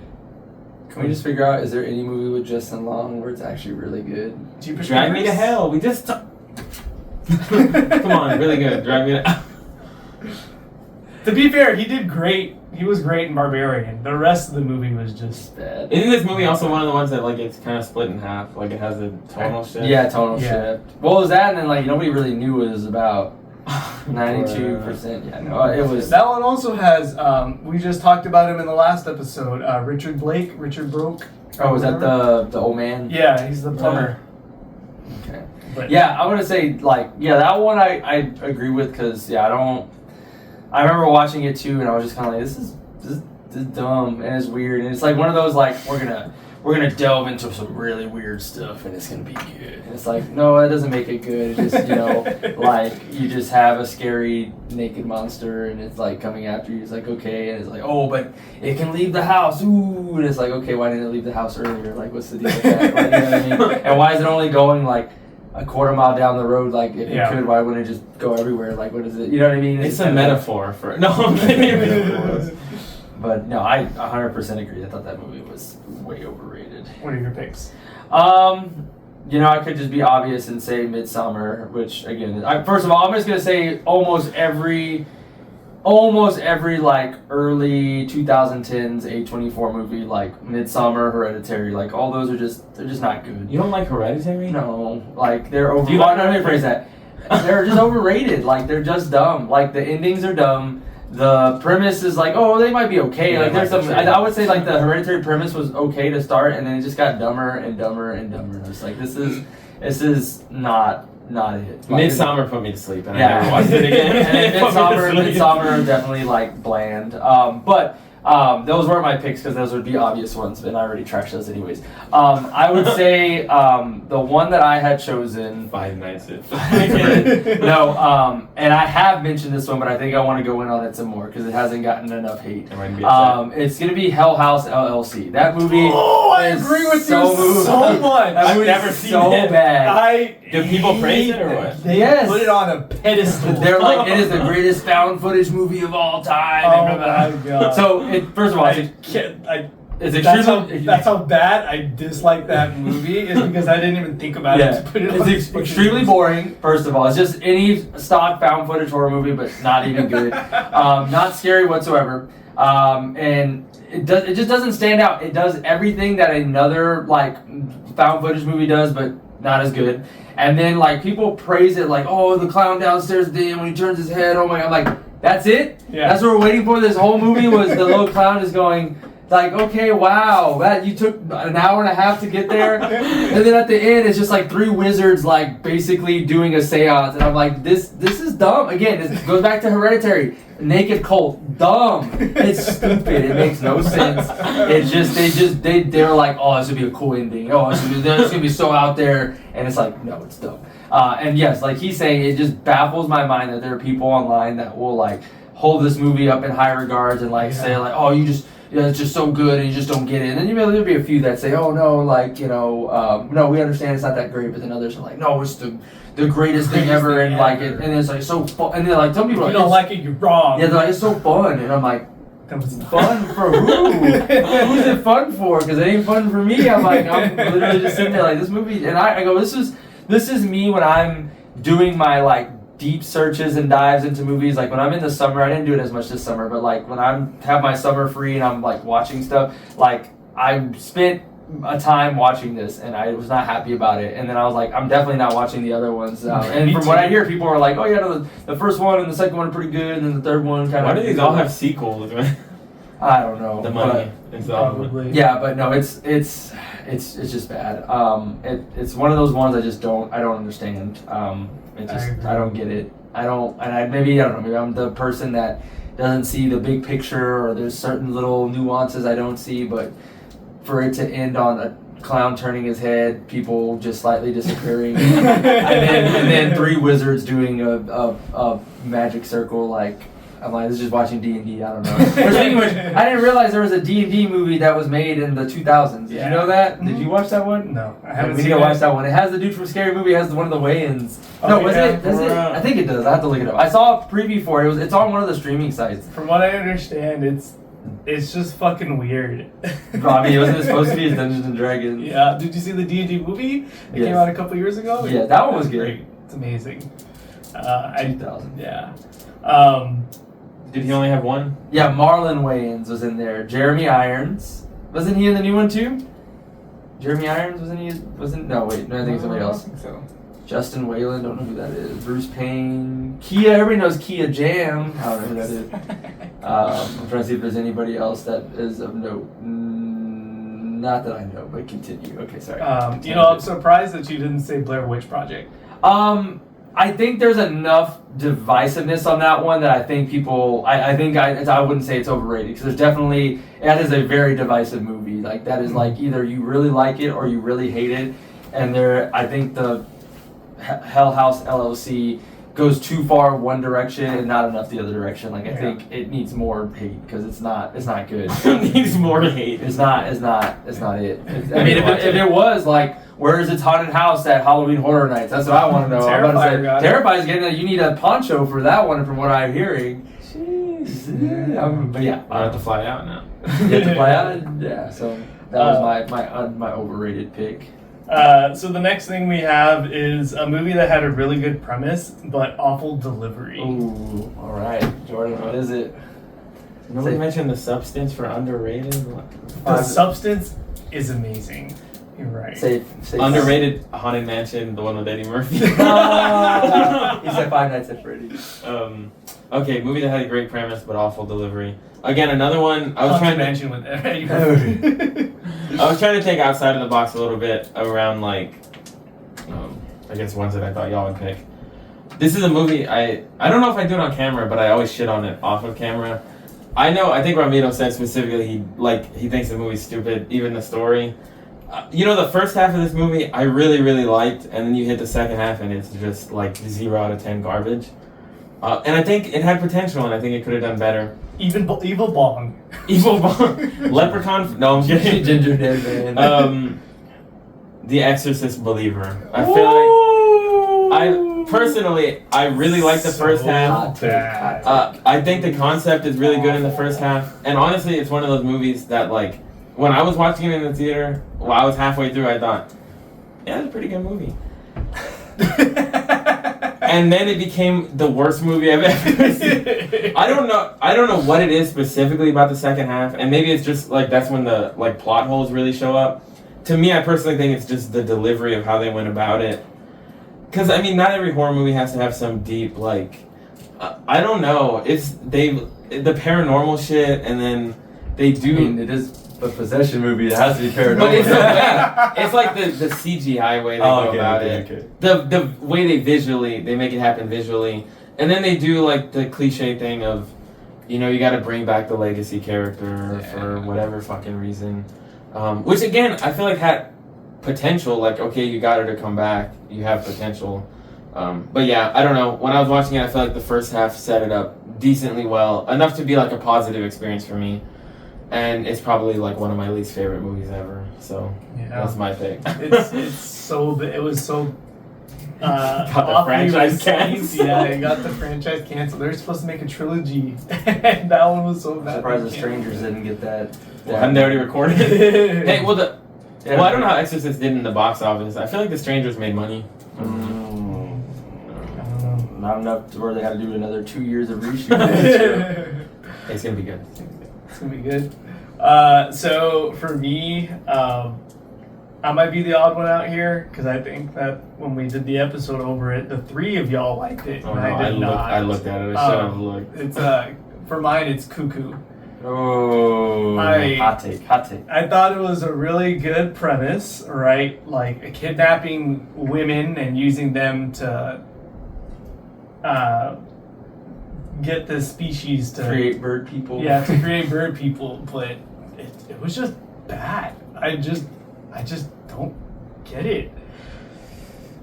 Can we just figure out, is there any movie with Justin Long where it's actually really good? Jeepers Drag me to Creepers? hell. We just. Come on, really good. Drag me to. To be fair, he did great. He was great in Barbarian. The rest of the movie was just Bad. Isn't this movie also one of the ones that like it's kind of split in half? Like it has a tonal shift. Yeah, tonal Yeah. shift. What was that? And then like nobody really knew what it was about. 92%. Yeah, no, it was. that one. Also has we just talked about him in the last episode. Richard Broke. Oh, was that the old man? Yeah, he's the plumber. Okay. But Yeah, I would say like that one I agree with because I remember watching it too and I was just kind of like this is dumb and it's weird and it's like one of those like we're gonna delve into some really weird stuff and it's gonna be good and it's like no, that doesn't make it good. It's just like you just have a scary naked monster and it's like coming after you. It's like okay, and it's like oh, but it can leave the house. Ooh, and it's like okay, why didn't it leave the house earlier? Like what's the deal with that? Like, you know what I mean? And why is it only going like a quarter mile down the road? Like if it could, why wouldn't it just go everywhere? Like what is it? You know what I mean? It's a metaphor for. No, I'm kidding. But no, I 100% agree. I thought that movie was way overrated. what are your picks? I could just be obvious and say Midsummer, which again, first of all, I'm just gonna say almost every like early 2010s A24 movie, like Midsummer, Hereditary, like all those they're just not good. You don't like Hereditary? No, like they're over. Do you like let me rephrase that. They're just overrated. Like they're just dumb. Like the endings are dumb. The premise is like, oh, they might be okay. Yeah, like there's like some. I would say like the Hereditary premise was okay to start, and then it just got dumber and dumber and dumber. And I was like, this is not it. Like, Midsummer put me to sleep, and Yeah. I never watched it again. and It put me to sleep. Midsummer definitely like bland. But those were my picks because those would be obvious ones, and I already trashed those anyways. I would say the one that I had chosen. Five Nights at Freddy's. No, and I have mentioned this one, but I think I want to go in on it some more because it hasn't gotten enough hate. I might be upset. It's gonna be Hell House LLC. That movie. Oh, I is agree with so you so much. That I've movie's never seen so it. bad. Do people praise it or what? They Yes. put it on a pedestal. They're like, it is the greatest found footage movie of all time. Oh and blah, blah, my blah. God. So, first of all, I can't. it's That's how bad I dislike that movie is because I didn't even think about it. To put it on It's extremely boring. First of all, it's just any stock found footage horror movie, but not even good. Not scary whatsoever. And it just doesn't stand out. It does everything that another like found footage movie does, but not as good. And then like people praise it like, oh, the clown downstairs did when he turns his head. Oh my god! I'm like, that's it? Yeah. That's what we're waiting for. This whole movie was the little clown is going. Like, okay, wow, that you took an hour and a half to get there, and then at the end it's just like three wizards like basically doing a seance, and I'm like, this is dumb. Again, this goes back to Hereditary, naked cult, dumb. It's stupid. It makes no sense. It's just they're like, oh, this would be a cool ending. Oh, this gonna be so out there, and it's like, no, it's dumb. And yes, like he's saying, it just baffles my mind that there are people online that will like hold this movie up in high regards and like say like, oh, it's just so good and you just don't get it. And then there'll be a few that say, oh no, like, no, we understand it's not that great, but then others are like, no, it's the greatest thing ever, and like it, and it's like so fun. And then like some people If you don't like it, you're wrong. yeah, they're like, it's so fun, and I'm like, It's fun for who? Who's it fun for? Because it ain't fun for me. I'm literally just sitting there like this movie, and I go, this is me when I'm doing my like deep searches and dives into movies. Like when I'm in the summer, I didn't do it as much this summer, but like when I have my summer free and I'm like watching stuff, like I spent a time watching this and I was not happy about it, and then I was like, I'm definitely not watching the other ones. And Me from too. what I hear, people are like, oh yeah, the first one and the second one are pretty good, and then the third one kind of. Why do these all have sequels? I don't know. The money. It's all. Probably. Yeah, but no, it's just bad. It's one of those ones I don't understand. I don't get it. Maybe I'm the person that doesn't see the big picture, or there's certain little nuances I don't see, but for it to end on a clown turning his head, people just slightly disappearing, and then 3 wizards doing a magic circle. Like, I'm like, this is just watching D&D. I don't know. Speaking of which, I didn't realize there was a D&D movie that was made in the 2000s. Did you know that? Did you watch that one? No, I haven't We seen need to watch it. that one. It has the dude from Scary Movie. It has one of the weigh-ins. Oh, No, was yeah. it? Does it? I think it does. I have to look it up. I saw a preview for it. It's on one of the streaming sites. From what I understand, it's just fucking weird. I mean, wasn't it supposed to be as Dungeons and Dragons? Yeah. Did you see the D&D movie? It came Yes. out a couple years ago. Yeah, that one was good. Great. It's amazing. 2000. Yeah. Did he only have one? Yeah, Marlon Wayans was in there. Jeremy Irons. Wasn't he in the new one too? Jeremy Irons, wasn't he? No, wait. No, I think it's somebody else. I think so. Justin Whalen, don't know who that is. Bruce Payne. Kia, everybody knows Kia Jam. I don't know who that is. I'm trying to see if there's anybody else that is of note. Not that I know, but continue. Okay, sorry. I'm surprised that you didn't say Blair Witch Project. I think there's enough divisiveness on that one that I think people. I wouldn't say it's overrated because there's definitely that is a very divisive movie. Like that is like either you really like it or you really hate it, and I think the Hell House LLC goes too far one direction and not enough the other direction. Like I think it needs more hate because it's not good. It needs more hate. It's not it. I mean, if it was like, where is its haunted house at Halloween Horror Nights? That's what I want to know. I'm about to say, Terrifier's getting that. You need a poncho for that one, from what I'm hearing. Jeez. But yeah, I have to fly out now. You have to play out. Yeah. So that was my overrated pick. So the next thing we have is a movie that had a really good premise but awful delivery. Ooh, all right, Jordan. What is it? Nobody mentioned The Substance for underrated. The Substance is amazing. You're right. Say Underrated Haunted Mansion, the one with Eddie Murphy. He said Five Nights at Freddy's. Okay, movie that had a great premise but awful delivery. Again, another one. I was trying to mention with Eddie Murphy. I was trying to think outside of the box a little bit around like, I guess ones that I thought y'all would pick. This is a movie I don't know if I do it on camera, but I always shit on it off of camera. I think Ramiro said specifically he thinks the movie's stupid, even the story. The first half of this movie I really, really liked, and then you hit the second half and it's just like 0 out of 10 garbage. And I think it had potential, and I think it could have done better. Evil Bong. Evil Bong. Leprechaun. No, I'm kidding. Ginger Dead Man. The Exorcist Believer. I feel like I really like the first half. I think the concept is really good in the first half, and honestly, it's one of those movies that like when I was watching it in the theater, while I was halfway through, I thought, yeah, it's a pretty good movie. And then it became the worst movie I've ever seen. I don't know what it is specifically about the second half, and maybe it's just like that's when the like plot holes really show up. To me, I personally think it's just the delivery of how they went about it. Because I mean, not every horror movie has to have some deep like. I don't know. It's the paranormal shit, and then they do. I mean, it is a possession movie. It has to be paranormal. But it's like the CGI way they go about it. Okay. The way they make it happen visually, and then they do like the cliche thing of, you got to bring back the legacy character for whatever fucking reason, which again I feel like had potential. Like, okay, you got her to come back, you have potential, but yeah, I don't know. When I was watching it, I feel like the first half set it up decently well, enough to be like a positive experience for me. And it's probably like one of my least favorite movies ever. So that's my pick. It's so it was so got the franchise canceled. Yeah, it got the franchise canceled. They're supposed to make a trilogy, and that one was so bad. Surprised the Strangers didn't get that. Haven't they already recorded it? Hey, well I don't know how Exorcist did in the box office. I feel like The Strangers made money. I don't know. Not enough to where they had to do another 2 years of reshoot. It's gonna be good. It's gonna be good. So for me, I might be the odd one out here because I think that when we did the episode over it, the 3 of y'all liked it, and I did not. I looked at it. I should have looked. It's for mine, it's Cuckoo. Oh, hot take. I thought it was a really good premise, right? Like kidnapping women and using them to get the species to create bird people. Yeah, to create bird people, but it was just bad. I just don't get it.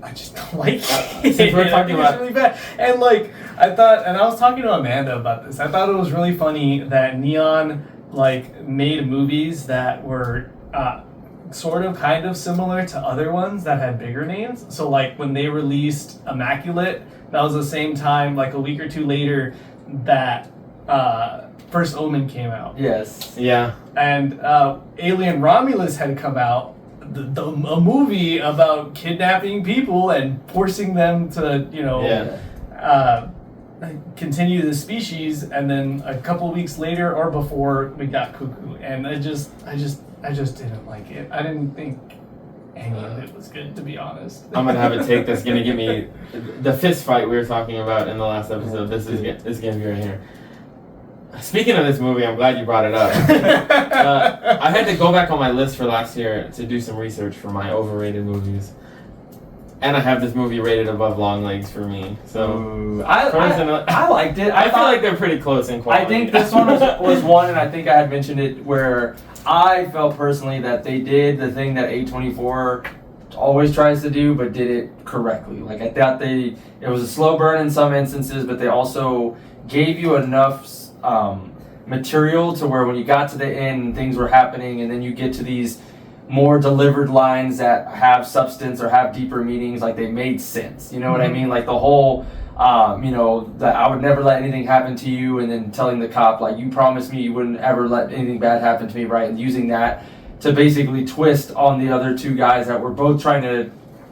I just don't like it. Since we're talking It's about- really bad. And like I thought, and I was talking to Amanda about this. I thought it was really funny that Neon like made movies that were sort of kind of similar to other ones that had bigger names. So like when they released Immaculate, that was the same time, like a week or two later, that First Omen came out. Yes. Yeah. And Alien Romulus had come out, a movie about kidnapping people and forcing them to, continue the species. And then a couple weeks later or before, we got Cuckoo, and I just didn't like it. I didn't think any of it was good, to be honest. I'm gonna have a take that's gonna give me the fist fight we were talking about in the last episode. This is gonna be right here. Speaking of this movie, I'm glad you brought it up. I had to go back on my list for last year to do some research for my overrated movies, and I have this movie rated above Long Legs for me. So I liked it. I feel like they're pretty close in quality. I think this one was one, and I think I had mentioned it, where I felt personally that they did the thing that A24 always tries to do, but did it correctly. Like I thought it was a slow burn in some instances, but they also gave you enough material to where when you got to the end and things were happening, and then you get to these more delivered lines that have substance or have deeper meanings, like they made sense. You know what I mean? Like the whole that I would never let anything happen to you, and then telling the cop, like, you promised me you wouldn't ever let anything bad happen to me, right? And using that to basically twist on the other two guys that were both trying to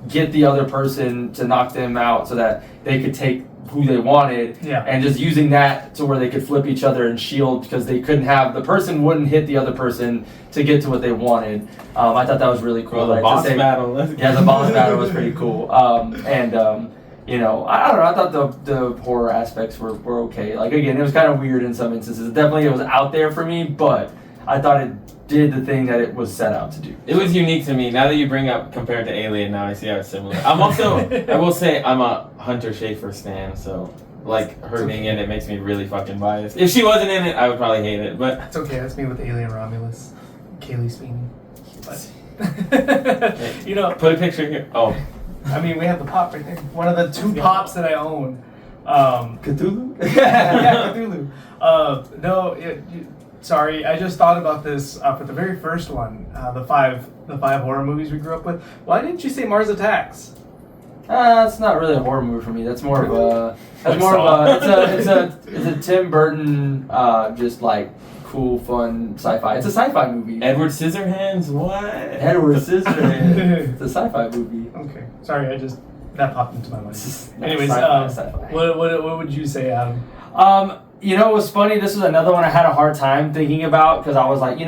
get the other person to knock them out so that they could take who they wanted, and just using that to where they could flip each other and shield, because they couldn't have, the person wouldn't hit the other person to get to what they wanted. I thought that was really cool. Well, the boss battle. Yeah, the boss battle was pretty cool. I don't know, I thought the horror aspects were okay. Like, again, it was kind of weird in some instances. Definitely it was out there for me, but I thought it did the thing that it was set out to do. It was unique to me. Now that you bring up compared to Alien, now I see how it's similar. I'm also, I will say, I'm a Hunter Schafer stan, so like her being in it makes me really fucking biased. If she wasn't in it, I would probably hate it, but It's okay, that's me with Alien Romulus. Kaylee Sweeney. But put a picture here. Oh, I mean, we have the pop right there. One of the two pops that I own. Cthulhu? Yeah, Cthulhu. Sorry, I just thought about this for the very first one, the five horror movies we grew up with. Why didn't you say Mars Attacks? It's not really a horror movie for me. That's more of a. It's a Tim Burton, just like cool, fun sci-fi. It's a sci-fi movie. Edward Scissorhands. What? Edward Scissorhands. It's a sci-fi movie. Okay, sorry, that popped into my mind. Anyways, sci-fi. what would you say, Adam? It was funny. This was another one I had a hard time thinking about, because I was like,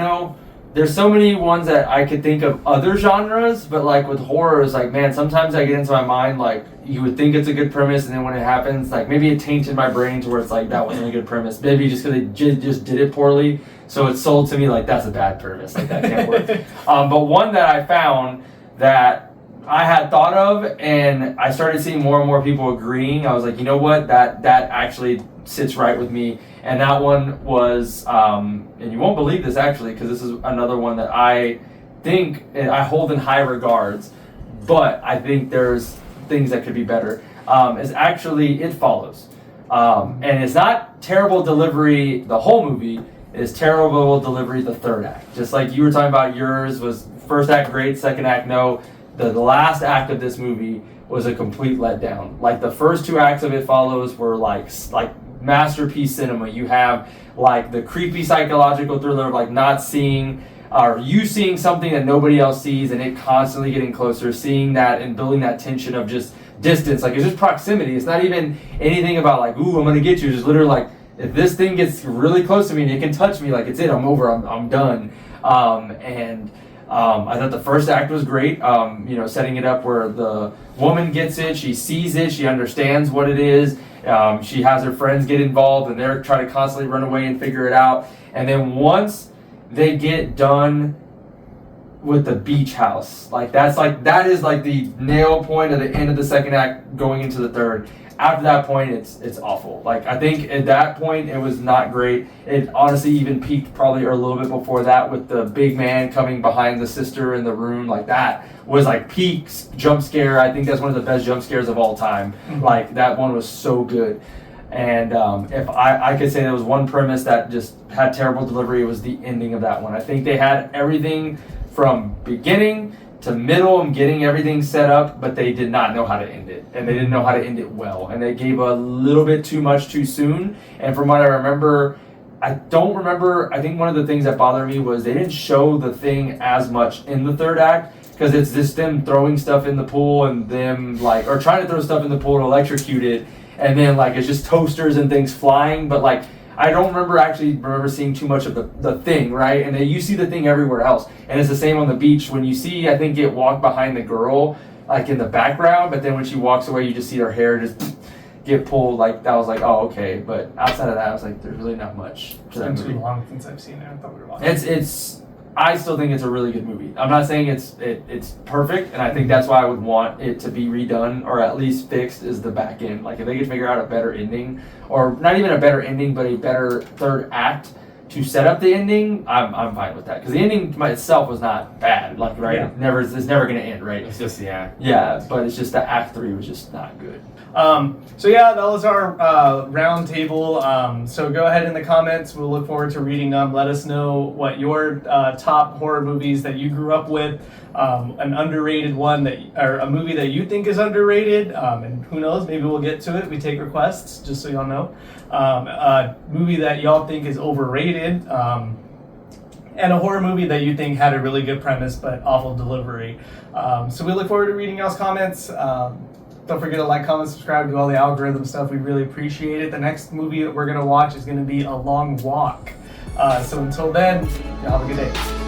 there's so many ones that I could think of other genres, but like with horror, it's like, man, sometimes I get into my mind, like, you would think it's a good premise, and then when it happens, like, maybe it tainted my brain to where it's like, that wasn't a good premise. Maybe just because they just did it poorly, so it's sold to me like, that's a bad premise, like, that can't work. But one that I found that I had thought of, and I started seeing more and more people agreeing, I was like, you know what, that actually sits right with me. And that one was, and you won't believe this actually, because this is another one that I think I hold in high regards, but I think there's things that could be better, is actually It Follows. And it's not terrible delivery the whole movie, it's terrible delivery the third act. Just like you were talking about, yours was first act great, second act no. The last act of this movie was a complete letdown. Like, the first two acts of It Follows were like masterpiece cinema. You have like the creepy psychological thriller of like not seeing, or you seeing something that nobody else sees, and it constantly getting closer, seeing that and building that tension of just distance. Like, it's just proximity. It's not even anything about like, ooh, I'm gonna get you. It's just literally like, if this thing gets really close to me and it can touch me, like, it's it, I'm over, I'm done. I thought the first act was great, setting it up where the woman gets it, she sees it, she understands what it is, she has her friends get involved, and they're trying to constantly run away and figure it out. And then once they get done with the beach house. That is like the nail point of the end of the second act going into the third. After that point, it's awful. Like, I think at that point it was not great. It honestly even peaked probably a little bit before that with the big man coming behind the sister in the room. Like, that was like peak jump scare. I think that's one of the best jump scares of all time. Mhm. Like, that one was so good. And if I could say there was one premise that just had terrible delivery, it was the ending of that one. I think they had everything from beginning to middle and getting everything set up, but they did not know how to end it. And they didn't know how to end it well. And they gave a little bit too much too soon. And from what I remember, I don't remember, I think one of the things that bothered me was they didn't show the thing as much in the third act, because it's just them throwing stuff in the pool and them like, or trying to throw stuff in the pool to electrocute it. And then like it's just toasters and things flying, but like I don't remember seeing too much of the thing, right? And then you see the thing everywhere else. And it's the same on the beach. When you see, I think, it walk behind the girl, like in the background, but then when she walks away, you just see her hair just get pulled. Like, that was like, oh, okay. But outside of that, I was like, there's really not much to It's that been movie. too long since I've seen it. I thought we were watching. I still think it's a really good movie. I'm not saying it's perfect, and I think that's why I would want it to be redone or at least fixed is the back end. Like, if they could figure out a better ending, or not even a better ending, but a better third act to set up the ending, I'm fine with that. Because the ending by itself was not bad. Like, right? Yeah. It's never going to end, right? It's just the act. Yeah, but it's just the act 3 was just not good. So yeah, that was our round table. So go ahead in the comments. We'll look forward to reading them. Let us know what your top horror movies that you grew up with, an underrated one or a movie that you think is underrated, and who knows, maybe we'll get to it. We take requests, just so y'all know. A movie that y'all think is overrated, and a horror movie that you think had a really good premise but awful delivery. So we look forward to reading y'all's comments. Don't forget to like, comment, subscribe, do all the algorithm stuff. We really appreciate it. The next movie that we're going to watch is going to be A Long Walk. So until then, y'all have a good day.